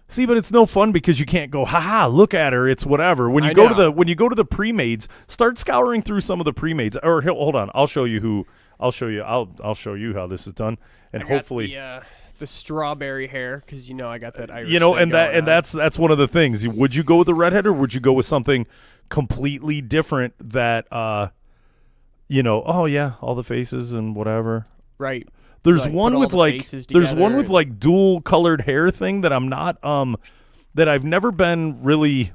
See, but it's no fun because you can't go, haha, look at her, it's whatever. When you go to the pre-mades, start scouring through some of the pre-mades. Or hold on, I'll show you how this is done, and hopefully the strawberry hair, because I got that Irish. That's one of the things. Would you go with the redhead or would you go with something completely different that oh yeah, all the faces and whatever. Right. There's one with like dual colored hair thing that I'm not that I've never been really,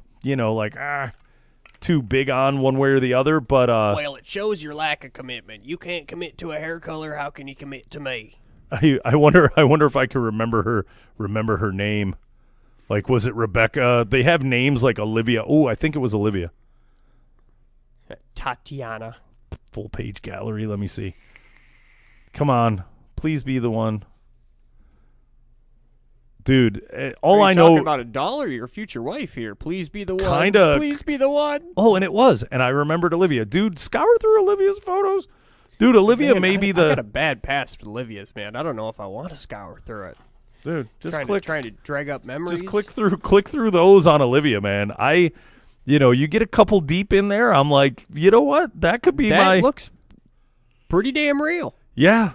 too big on one way or the other, but well, it shows your lack of commitment. You can't commit to a hair color, how can you commit to me? I wonder if I can remember her name. Like, was it Rebecca? They have names like Olivia. Oh, I think it was Olivia. Tatiana. Full page gallery, let me see. Come on. Please be the one. Dude, all I know... talking about a doll or your future wife here? Please be the one. Kinda. Please be the one. Oh, and it was. And I remembered Olivia. Dude, scour through Olivia's photos. Dude, Olivia may be the... I got a bad past with Olivia's, man. I don't know if I want to scour through it. Dude, just trying to drag up memories. Just click through those on Olivia, man. You get a couple deep in there, I'm like, you know what? That could be that looks pretty damn real. Yeah.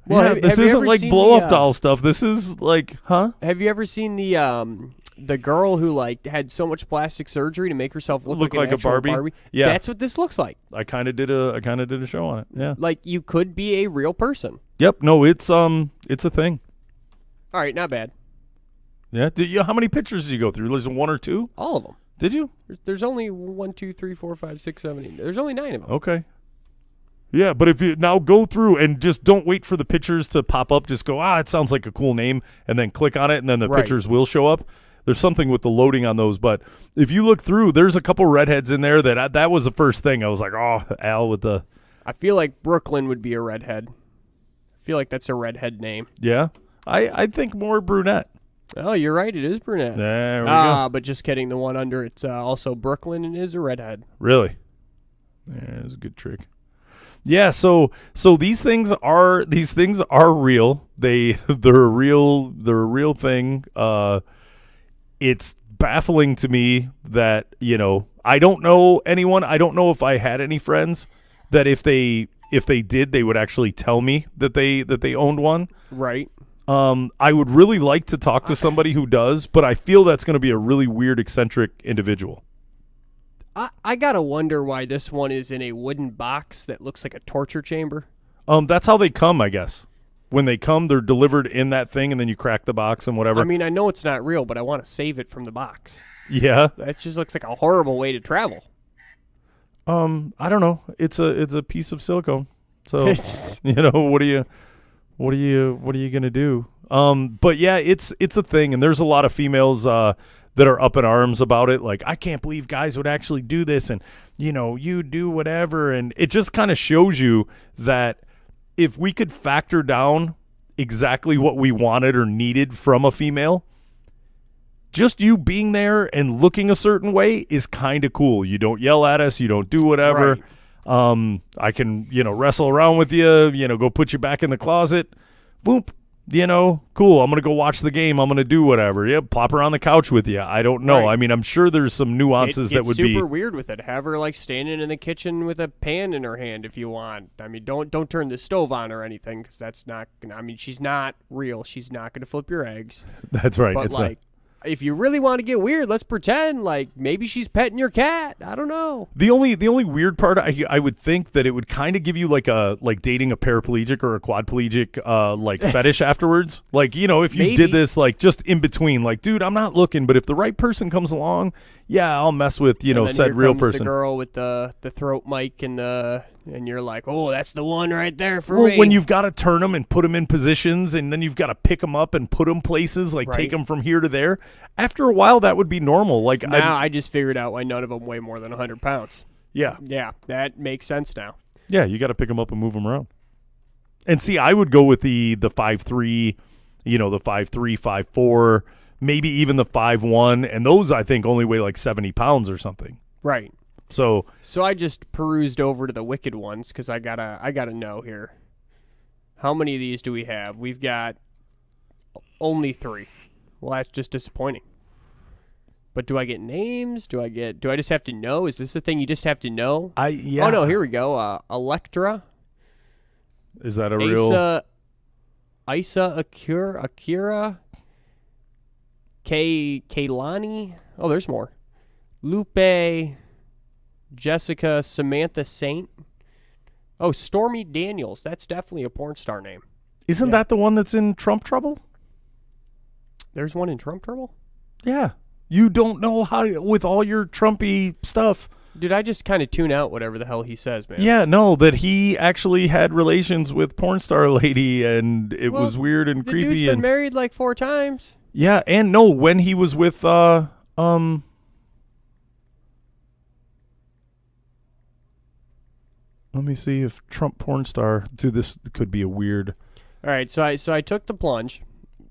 Well, this isn't like blow-up doll stuff. This is like, huh? Have you ever seen the girl who had so much plastic surgery to make herself look like a Barbie? Yeah, that's what this looks like. I kind of did a show on it. Yeah, like you could be a real person. Yep. No, it's a thing. All right, not bad. Yeah. How many pictures did you go through? Was it one or two? All of them. Did you? There's only 1, 2, 3, 4, 5, 6, 7, 8. There's only 9 of them. Okay. Yeah, but if you now go through and just don't wait for the pictures to pop up, just go, it sounds like a cool name, and then click on it, and then the pictures will show up. There's something with the loading on those, but if you look through, there's a couple redheads in there that was the first thing. I was like, Al with the... I feel like Brooklyn would be a redhead. I feel like that's a redhead name. Yeah? I think more brunette. Oh, you're right. It is brunette. There we go. But just kidding. The one under it's also Brooklyn and is a redhead. Really? Yeah, that's a good trick. Yeah, so these things are real. They're a real thing. It's baffling to me that, I don't know anyone. I don't know if I had any friends that if they did, they would actually tell me that they owned one. Right. I would really like to talk to somebody who does, but I feel that's going to be a really weird, eccentric individual. I gotta wonder why this one is in a wooden box that looks like a torture chamber. That's how they come, I guess. When they come, they're delivered in that thing, and then you crack the box and whatever. I mean, I know it's not real, but I want to save it from the box. Yeah, that just looks like a horrible way to travel. I don't know. It's a piece of silicone, so what are you gonna do? But yeah, it's a thing, and there's a lot of females that are up in arms about it. Like, I can't believe guys would actually do this, and you do whatever, and it just kind of shows you that if we could factor down exactly what we wanted or needed from a female, just you being there and looking a certain way is kind of cool. You don't yell at us, you don't do whatever. Right. I can wrestle around with you, go put you back in the closet. Boop. Cool. I'm going to go watch the game. I'm going to do whatever. Yeah, plop her on the couch with you. I don't know. Right. I mean, I'm sure there's some nuances that would be super weird with it. Have her standing in the kitchen with a pan in her hand if you want. I mean, don't turn the stove on or anything, because that's not. I mean, she's not real. She's not going to flip your eggs. That's right. But it's if you really want to get weird, let's pretend maybe she's petting your cat. I don't know. The only weird part, I would think that it would kind of give you like dating a paraplegic or a quadplegic fetish afterwards. If you did this just in between, dude, I'm not looking, but if the right person comes along, I'll mess with, And then said here real comes person. the girl with the throat mic and you're like, oh, that's the one right there for Well, me. when you've got to turn them and put them in positions, and then you've got to pick them up and put them places, like Right. take them from here to there. After a while, that would be normal. Like now I just figured out why none of them weigh more than 100 pounds. yeah, That makes sense now. you got to pick them up and move them around. And see, I would go with the 5'3", the 5'3", 5'4", maybe even the 5'1", and those I think only weigh like 70 pounds or something. Right. So I just perused over to the wicked ones because I gotta know here. How many of these do we have? We've got only 3. Well, that's just disappointing. But do I get names? Do I just have to know? Is this the thing you just have to know? Oh no, here we go. Electra. Is that a real? Isa Akira. Kaylani. Oh, there's more. Lupe. Jessica Samantha Saint. Oh, Stormy Daniels. That's definitely a porn star name. Isn't that the one that's in Trump trouble? There's one in Trump trouble? Yeah. You don't know how with all your Trumpy stuff. Dude, I just kind of tune out whatever the hell he says, man. Yeah, no, that he actually had relations with porn star lady, and it was weird and the creepy. Dude's been and married like 4 times. yeah, and no, when he was with let me see if Trump porn star. Dude, this could be a weird. All right, so I took the plunge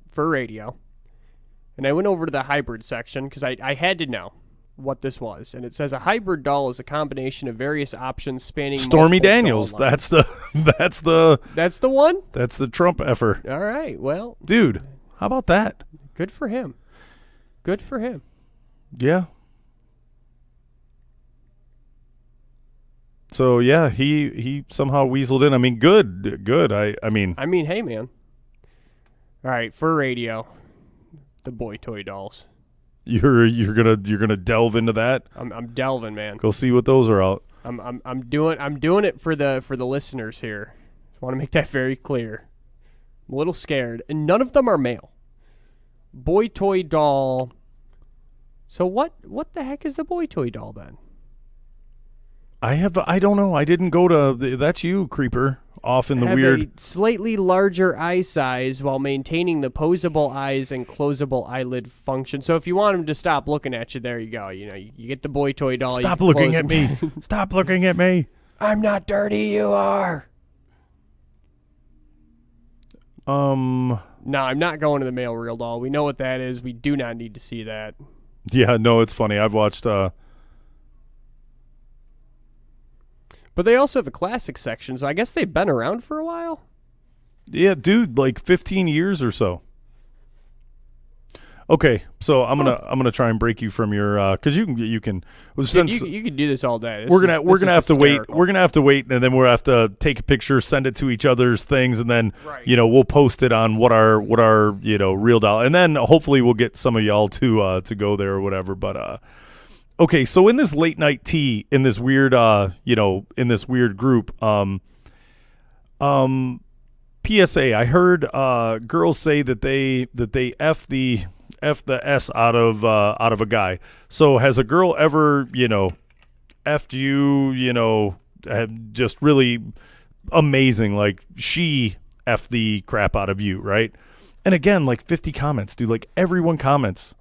for radio, and I went over to the hybrid section because I had to know what this was. And it says a hybrid doll is a combination of various options spanning Stormy multiple Daniels. doll lines. That's the one? That's the Trump effer. All right, well. Dude, how about that? Good for him. Good for him. Yeah. So yeah, he somehow weaseled in. I mean, good. I mean, hey man. All right, for radio, the boy toy dolls. You're gonna delve into that. I'm delving, man. Go see what those are out. I'm doing it for the listeners here. Just want to make that very clear. I'm a little scared, and none of them are male. Boy toy doll. So what the heck is the boy toy doll then? I don't know. I didn't go to. That's you, creeper. Off in the have weird. A slightly larger eye size while maintaining the posable eyes and closable eyelid function. So if you want him to stop looking at you, there you go. You get the boy toy doll. Stop looking at me. Stop looking at me. I'm not dirty. You are. No, I'm not going to the male real doll. We know what that is. We do not need to see that. Yeah, no, it's funny. I've watched. But they also have a classic section, so I guess they've been around for a while. Yeah, dude, like 15 years or so. Okay, so I'm gonna try and break you from your because you can since you can do this all day. We're gonna have to wait. We're gonna have to wait, and then we'll have to take a picture, send it to each other's things, and then we'll post it on what our real doll, and then hopefully we'll get some of y'all to go there or whatever. But okay, so in this late night tea, in this weird in this weird group, PSA, I heard girls say that they F the S out of a guy. So has a girl ever, F'd you, just really amazing, like she F the crap out of you, right? And again, like 50 comments, dude, like everyone comments.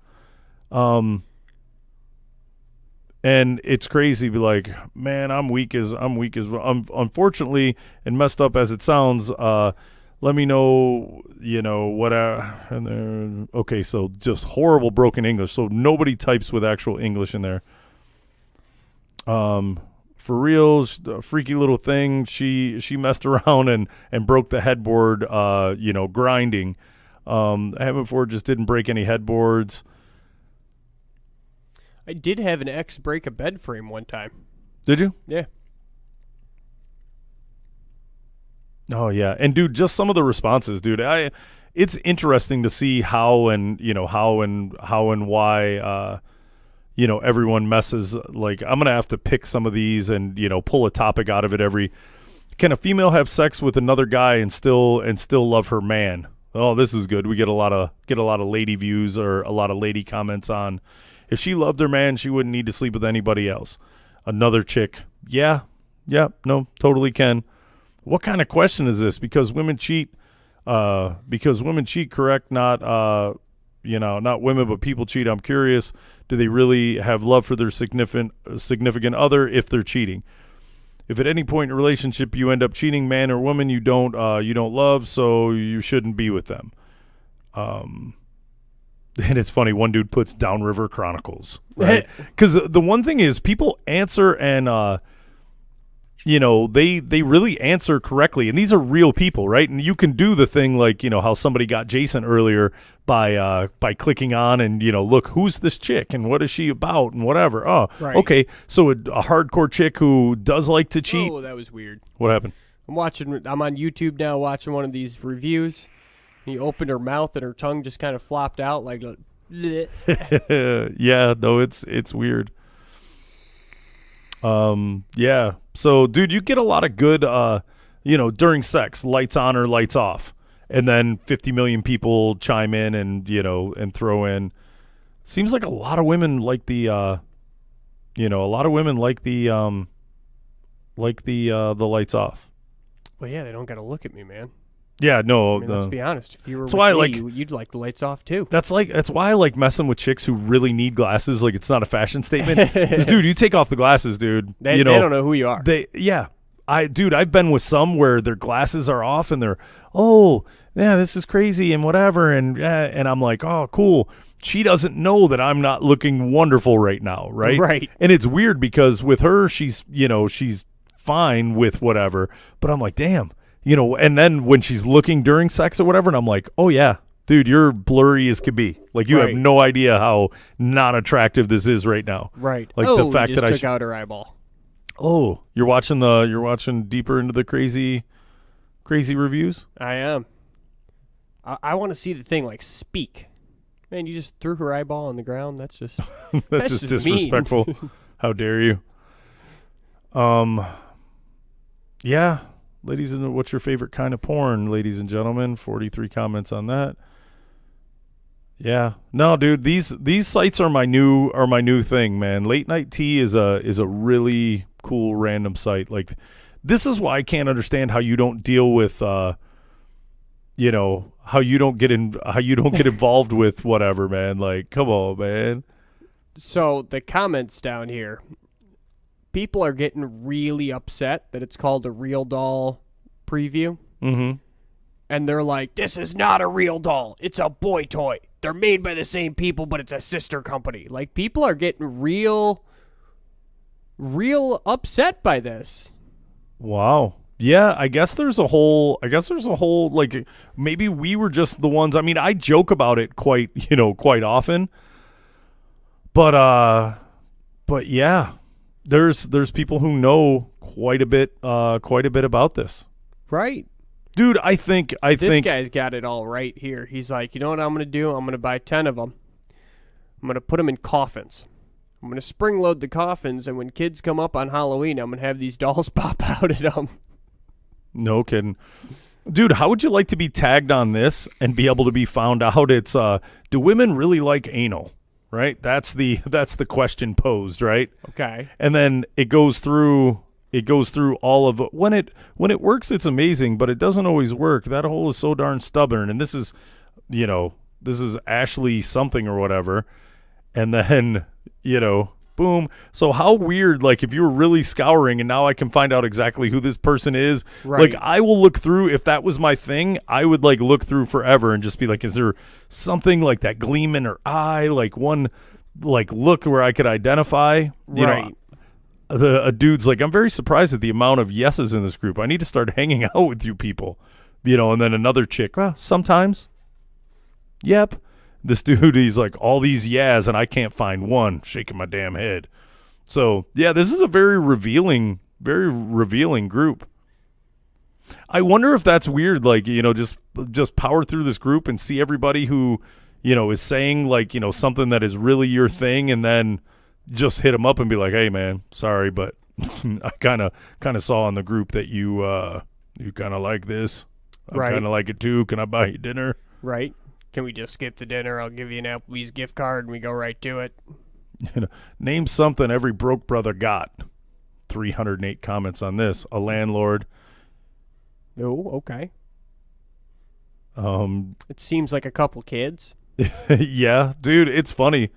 And it's crazy to be like, man, I'm weak as unfortunately, and messed up as it sounds, let me know, what and then okay, so just horrible broken English. So nobody types with actual English in there. For real, a freaky little thing. She messed around and broke the headboard, grinding. I haven't before, just didn't break any headboards. I did have an ex break a bed frame one time. Did you? Yeah. Oh yeah, and dude, just some of the responses, dude. It's interesting to see how and why everyone messes. Like, I'm gonna have to pick some of these and pull a topic out of it every. Can a female have sex with another guy and still love her man? Oh, this is good. We get a lot of lady views or a lot of lady comments on. If she loved her man, she wouldn't need to sleep with anybody else. Another chick, yeah, no, totally can. What kind of question is this? Because women cheat, correct? Not, not women, but people cheat. I'm curious, do they really have love for their significant other if they're cheating? If at any point in a relationship you end up cheating, man or woman, you don't love, so you shouldn't be with them. And it's funny, one dude puts Downriver Chronicles, right? Because the one thing is, people answer and they really answer correctly, and these are real people, right? And you can do the thing like, how somebody got Jason earlier by clicking on and, look, who's this chick and what is she about and whatever. Oh, right. Okay, so a hardcore chick who does like to cheat. Oh, that was weird. What happened? I'm on YouTube now watching one of these reviews. He opened her mouth and her tongue just kind of flopped out like yeah, no, it's weird. Yeah. So, dude, you get a lot of good, during sex, lights on or lights off, and then 50 million people chime in and and throw in. Seems like a lot of women like the, the lights off. Well, yeah, they don't got to look at me, man. Yeah, no. Let's be honest. If you were with me, you'd like the lights off too. That's why I like messing with chicks who really need glasses. Like, it's not a fashion statement. 'Cause, dude, you take off the glasses, dude. They don't know who you are. I've been with some where their glasses are off and they're, oh, yeah, this is crazy and whatever, and I'm like, oh, cool. She doesn't know that I'm not looking wonderful right now, right? Right. And it's weird because with her, she's fine with whatever, but I'm like, damn. And then when she's looking during sex or whatever, and I'm like, oh, yeah, dude, you're blurry as could be. Like, you have no idea how not attractive this is right now. Right. Like, the fact that I took out her eyeball. Oh, you're watching deeper into the crazy reviews? I am. I want to see the thing, like, speak. Man, you just threw her eyeball on the ground. That's just that's just disrespectful. How dare you? Yeah. Ladies and what's your favorite kind of porn, ladies and gentlemen? 43 comments on that. Yeah. No, dude, these sites are my new thing, man. Latenighttea is a really cool random site. Like, this is why I can't understand how you don't deal with how you don't get involved with whatever, man. Like, come on, man. So, the comments down here, people are getting really upset that it's called a realdoll preview. Mm-hmm. And they're like, this is not a real doll. It's a boy toy. They're made by the same people, but it's a sister company. Like, people are getting real upset by this. Wow. Yeah, I guess there's a whole like, maybe we were just the ones. I mean, I joke about it quite often. But yeah. There's people who know quite a bit about this. Right. Dude, I think this guy's got it all right here. He's like, you know what I'm going to do? I'm going to buy 10 of them. I'm going to put them in coffins. I'm going to spring load the coffins, and when kids come up on Halloween, I'm going to have these dolls pop out at them. No kidding. Dude, how would you like to be tagged on this and be able to be found out? It's do women really like anal? Right? That's the question posed, right? Okay. And then it goes through all of it. When it works, it's amazing, but it doesn't always work. That hole is so darn stubborn. And this is Ashley something or whatever. And then, boom. So how weird, like, if you were really scouring and now I can find out exactly who this person is. Right. Like, I will look through, if that was my thing, I would, like, look through forever and just be like, is there something like that gleam in her eye? Like, one, like, look where I could identify. Right. A dude's like, I'm very surprised at the amount of yeses in this group. I need to start hanging out with you people. And then another chick, well, sometimes. Yep. This dude, he's like, all these yes, and I can't find one, shaking my damn head. So, yeah, this is a very revealing group. I wonder if that's weird, like, just power through this group and see everybody who, is saying, like, something that is really your thing, and then just hit them up and be like, hey, man, sorry, but I kind of saw in the group that you kind of like this. I kind of like it too. Can I buy you dinner? Right. Can we just skip the dinner? I'll give you an Applebee's gift card and we go right to it. Name something every broke brother got. 308 comments on this. A landlord. Oh, okay. Um, It seems like a couple kids. yeah, dude, it's funny.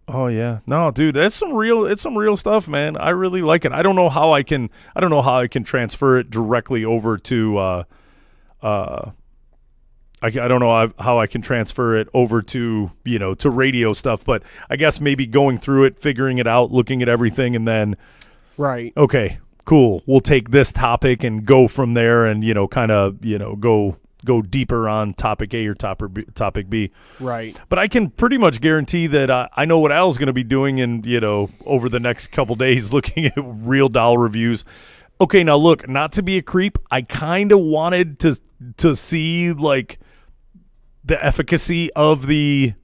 Oh yeah. No, dude, it's some real stuff, man. I really like it. I don't know how I can transfer it directly over to I don't know how I can transfer it over to, to radio stuff, but I guess maybe going through it, figuring it out, looking at everything, and then, right. Okay, cool. We'll take this topic and go from there and, kind of, go deeper on topic A or topic B. Right. But I can pretty much guarantee that I know what Al's going to be doing in, over the next couple days looking at real doll reviews. Okay, now look, not to be a creep, I kind of wanted to see, like, the efficacy of the,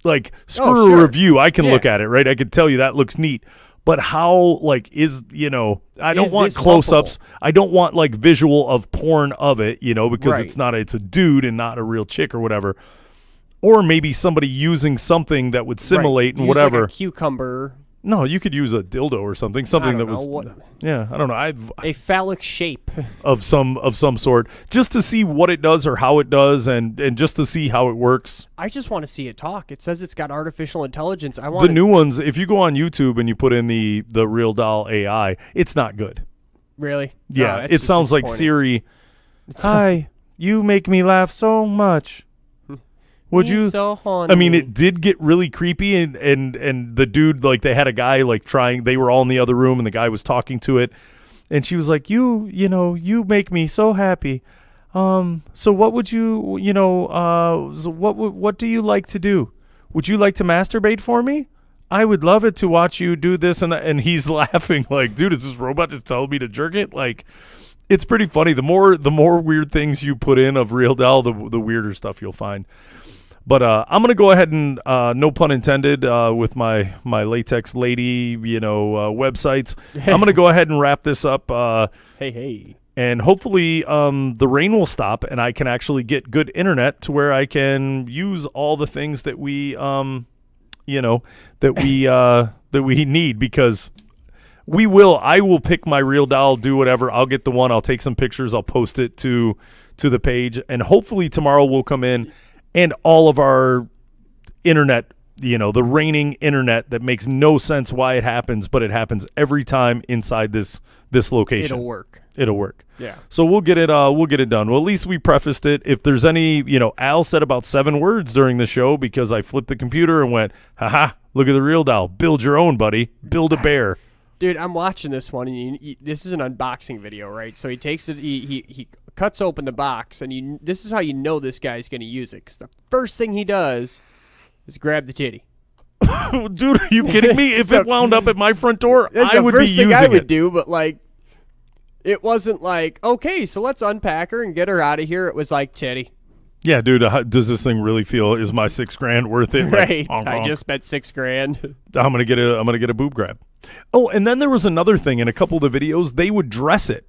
like, screw a review. I can look at it, right? I can tell you that looks neat. But how, like, I don't want close-ups. I don't want, like, visual of porn of it, because it's a dude and not a real chick or whatever. Or maybe somebody using something that would simulate and whatever. Like a cucumber. No, you could use a dildo or something. Something that was, yeah, I don't know. A phallic shape of some sort, just to see what it does or how it does, and just to see how it works. I just want to see it talk. It says it's got artificial intelligence. The new ones. If you go on YouTube and you put in the real doll AI, it's not good. Really? Yeah, it sounds like Siri. Hi, you make me laugh so much. Would you? So horny. I mean, it did get really creepy, and the dude, like, they had a guy, like, trying. They were all in the other room, and the guy was talking to it, and she was like, you make me so happy. So what would you, what do you like to do? Would you like to masturbate for me? I would love it to watch you do this and that. And he's laughing like, dude, is this robot just telling me to jerk it? Like, it's pretty funny. The more weird things you put in of real doll, the weirder stuff you'll find. But I'm going to go ahead and, no pun intended, with my latex lady, websites. I'm going to go ahead and wrap this up. Hey. And hopefully the rain will stop and I can actually get good internet to where I can use all the things that we, that we need, because I will pick my real doll, do whatever. I'll get the one. I'll take some pictures. I'll post it to the page. And hopefully tomorrow we'll come in and all of our internet, the raining internet that makes no sense why it happens, but it happens every time inside this location. It'll work. Yeah. So we'll get it done. Well, at least we prefaced it. If there's any, Al said about 7 words during the show because I flipped the computer and went, haha, look at the real doll. Build your own, buddy. Build a bear. Dude, I'm watching this one, and this is an unboxing video, right? So he takes it, he cuts open the box, and this is how you know this guy's going to use it, because the first thing he does is grab the titty. Dude, are you kidding me? If it wound up at my front door, I would be using it. That's the first thing I would do, but, like, it wasn't like, okay, so let's unpack her and get her out of here. It was like, titty. Yeah, dude, does this thing really feel, is my $6,000 worth it? Right. Like, I just spent $6,000. I'm going to get a boob grab. Oh, and then there was another thing in a couple of the videos. They would dress it.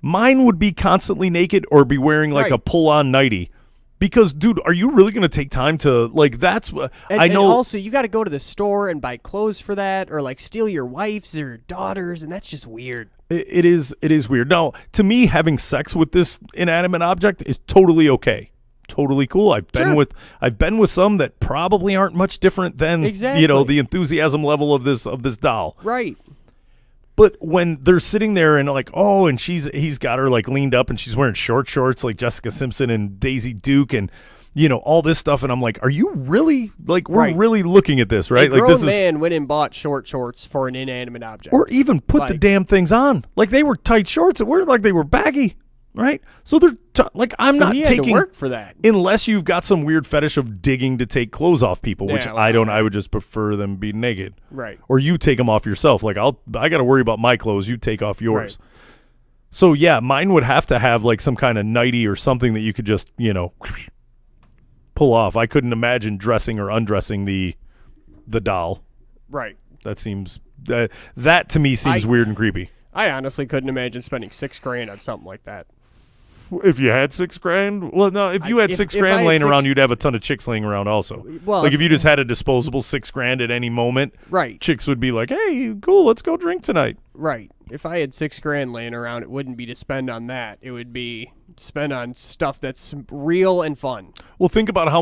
Mine would be constantly naked or be wearing like a pull-on nightie. Because, dude, are you really going to take time to, like, that's what I know. And also, you got to go to the store and buy clothes for that, or, like, steal your wife's or daughter's, and that's just weird. It is weird. Now, to me, having sex with this inanimate object is totally okay. Totally cool. I've been with some that probably aren't much different than the enthusiasm level of this doll. Right. But when they're sitting there and like, oh, and he's got her like leaned up and she's wearing short shorts like Jessica Simpson and Daisy Duke and all this stuff, and I'm like, are you really we're really looking at this, right? A grown man went and bought short shorts for an inanimate object, or even put the damn things on. Like they were tight shorts. It weren't like they were baggy. Right, so they're I'm not taking to work for that unless you've got some weird fetish of digging to take clothes off people, which I don't. I would just prefer them be naked, right? Or you take them off yourself. Like I got to worry about my clothes. You take off yours. Right. So yeah, mine would have to have like some kind of nightie or something that you could just pull off. I couldn't imagine dressing or undressing the doll. Right. That seems that to me seems weird and creepy. I honestly couldn't imagine spending $6,000 on something like that. If you had $6,000, well, no. If you had $6 if I grand had laying six- around, you'd have a ton of chicks laying around also. Well, like if you just had a disposable $6,000 at any moment, right, chicks would be like, "Hey, cool, let's go drink tonight." right. If I had $6,000 laying around, it wouldn't be to spend on that. It would be spend on stuff that's real and fun. Well, think about how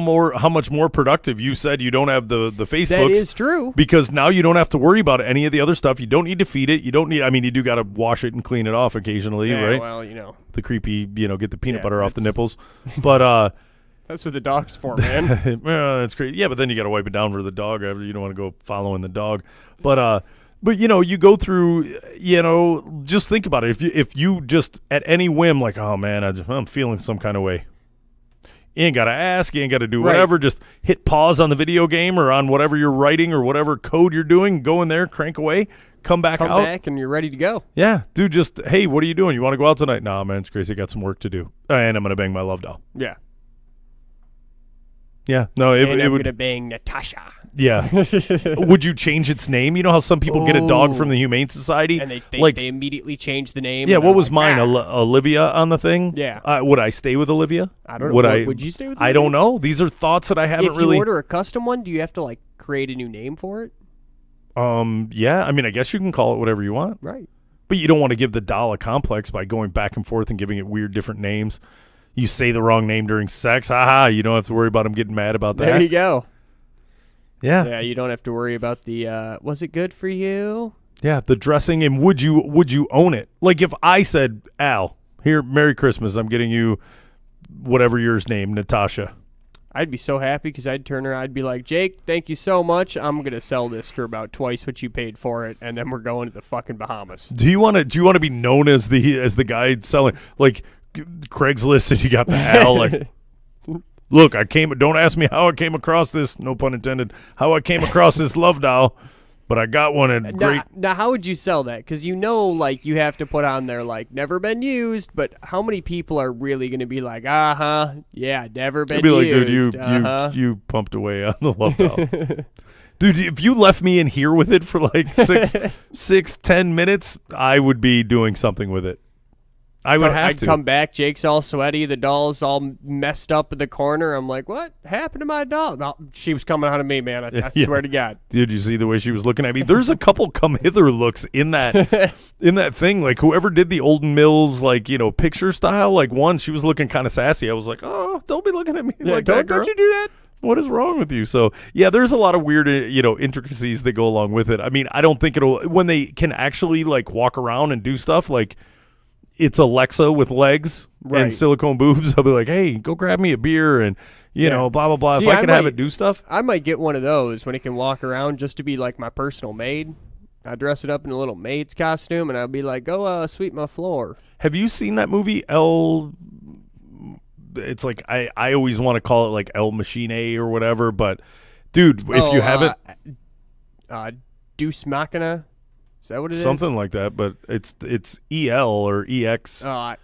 much more productive you said you don't have the Facebooks. That is true. Because now you don't have to worry about any of the other stuff. You don't need to feed it. You don't need. I mean, you do got to wash it and clean it off occasionally, Yeah, right? well, you know. The creepy, get the peanut Yeah, butter off the nipples. But That's what the dog's for, man. that's great. Yeah, but then you got to wipe it down for the dog. After you don't want to go following the dog. But you go through. Just think about it. If you just at any whim, like, oh man, I'm feeling some kind of way. You ain't got to ask. You ain't got to do whatever. Right. Just hit pause on the video game or on whatever you're writing or whatever code you're doing. Go in there, crank away, come back Come out. back and you're ready to go. Yeah, dude, just, hey, what are you doing? You want to go out tonight? Nah, man, it's crazy. I got some work to do. And I'm going to bang my love doll. Yeah. Yeah, no, it I'm would. gonna bang Natasha. Yeah. Would you change its name? You know how some people get a dog from the Humane Society? And they like, immediately change the name. yeah, and what they're was like, mine? "Ah." Olivia on the thing? Yeah. Would I stay with Olivia? I don't know. Would Would you stay with I don't know. These are thoughts that I haven't If really. you order a custom one, do you have to like create a new name for it? Yeah, I mean, I guess you can call it whatever you want. Right. But you don't want to give the doll a complex by going back and forth and giving it weird different names. You say the wrong name during sex. Haha, you don't have to worry about him getting mad about that. There you go. Yeah. Yeah, you don't have to worry about the was it good for you? Yeah, the dressing, and would you own it? Like if I said, Al, here, Merry Christmas, I'm getting you whatever yours name, Natasha. I'd be so happy because I'd turn around, I'd be like, Jake, thank you so much. I'm gonna sell this for about twice what you paid for it, and then we're going to the fucking Bahamas. Do you want to be known as the guy selling like Craigslist and you got the Al like look, don't ask me how I came across this, no pun intended, how I came across this love doll, but I got one at great. Now, how would you sell that? Because like you have to put on there like never been used, but how many people are really going to be like, yeah, never been It'd be like, used. dude, you pumped away on the love doll. Dude, if you left me in here with it for like 10 minutes, I would be doing something with it. I'd come back, Jake's all sweaty, the doll's all messed up in the corner. I'm like, what happened to my doll? No, she was coming out of me, man. I Yeah. swear to God. Did you see the way she was looking at me? There's a couple come hither looks in that thing. Like whoever did the Olden Mills, picture style, like one, she was looking kind of sassy. I was like, oh, don't be looking at me like that, girl. Don't you do that? What is wrong with you? So yeah, there's a lot of weird, intricacies that go along with it. I mean, I don't think when they can actually like walk around and do stuff like, it's Alexa with legs and silicone boobs. I'll be like, hey, go grab me a beer and, blah, blah, blah. See, if I can have it do stuff. I might get one of those when it can walk around just to be like my personal maid. I dress it up in a little maid's costume and I'll be like, go sweep my floor. Have you seen that movie, It's like, I always want to call it like El Machine or whatever. But, dude, if you haven't. Deuce Machina. Is that what it is? Something like that, but it's EL or EX. Or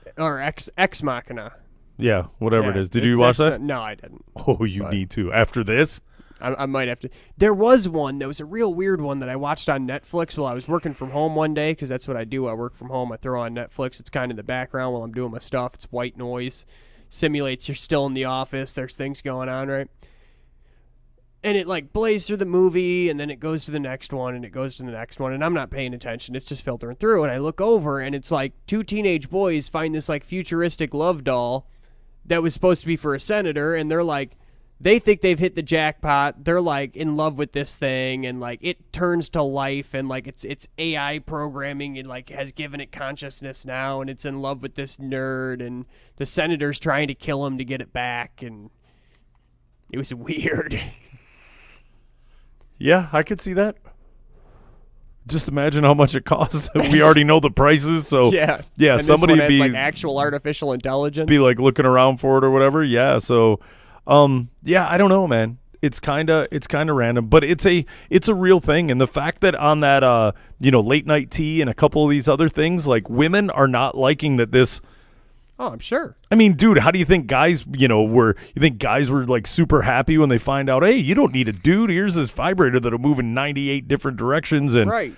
Ex Machina. Yeah, whatever it is. Did you watch that? No, I didn't. Oh, you need to. After this? I might have to. There was one. There was a real weird one that I watched on Netflix while I was working from home one day, because that's what I do. I work from home. I throw on Netflix. It's kind of in the background while I'm doing my stuff. It's white noise. Simulates you're still in the office. There's things going on, right? And it like blazes through the movie, and then it goes to the next one, and it goes to the next one, and I'm not paying attention. It's just filtering through, and I look over, and it's like two teenage boys find this like futuristic love doll that was supposed to be for a senator, and they're like, they think they've hit the jackpot. They're like in love with this thing, and like it turns to life, and like it's AI programming, and like has given it consciousness now, and it's in love with this nerd, and the senator's trying to kill him to get it back, and it was weird. Yeah, I could see that. Just imagine how much it costs. We already know the prices, so yeah. And somebody had, be like actual artificial intelligence. Be like looking around for it or whatever. Yeah, so I don't know, man. It's kind of random, but it's a real thing, and the fact that on that late night tea and a couple of these other things, like women are not liking that this. Oh, I'm sure. I mean, dude, how do you think guys, were like super happy when they find out, hey, you don't need a dude. Here's this vibrator that'll move in 98 different directions and,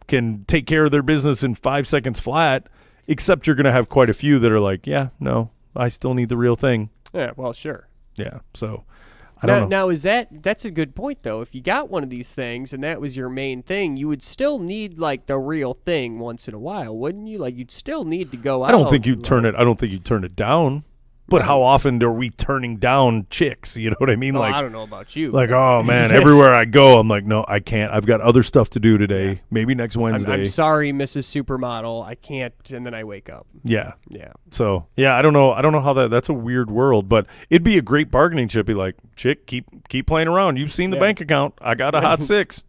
can take care of their business in 5 seconds flat. Except you're going to have quite a few that are like, yeah, no, I still need the real thing. Yeah, well, sure. Yeah, so I don't know. Now, that's a good point, though. If you got one of these things and that was your main thing, you would still need, like, the real thing once in a while, wouldn't you? Like, you'd still need to go out. I don't think you'd turn it down. But how often are we turning down chicks? You know what I mean? Oh, Like, I don't know about you. like, oh man, everywhere I go, I'm like, no, I can't. I've got other stuff to do today. Yeah. Maybe next Wednesday. I'm sorry, Mrs. Supermodel. I can't. And then I wake up. Yeah. Yeah. So yeah, I don't know how that's a weird world, but it'd be a great bargaining chip. Be like, chick, keep playing around. You've seen the bank account. I got a hot 6.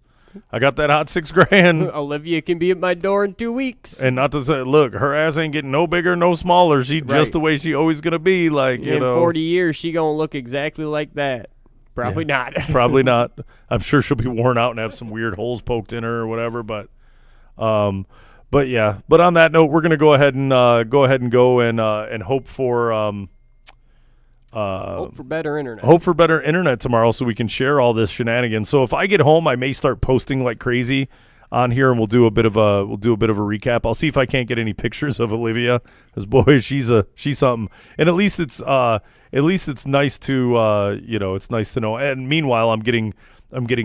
I got that hot $6,000. Olivia can be at my door in 2 weeks. And not to say, look, her ass ain't getting no bigger, no smaller. She's just the way she always gonna be. Like, you know, in 40 years, she gonna look exactly like that. Probably not. Probably not. I'm sure she'll be worn out and have some weird holes poked in her or whatever. But yeah. But on that note, we're gonna go ahead and go and hope for hope for better internet. Hope for better internet tomorrow, so we can share all this shenanigans. So if I get home, I may start posting like crazy on here, and we'll do a bit of a recap. I'll see if I can't get any pictures of Olivia, because boy, she's something. And at least it's nice to it's nice to know. And meanwhile, I'm getting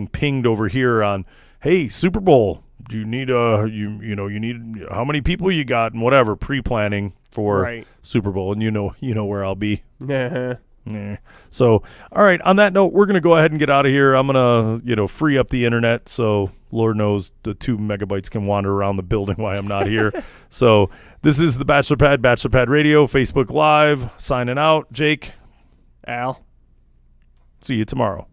pinged over here on, hey, Super Bowl, do you need you need how many people you got and whatever, pre-planning for Super Bowl, and you know where I'll be. Yeah. So, all right, on that note, we're going to go ahead and get out of here. I'm going to, free up the internet, so Lord knows the 2 megabytes can wander around the building while I'm not here. So, this is the Bachelor Pad Radio, Facebook Live, signing out. Jake. Al. See you tomorrow.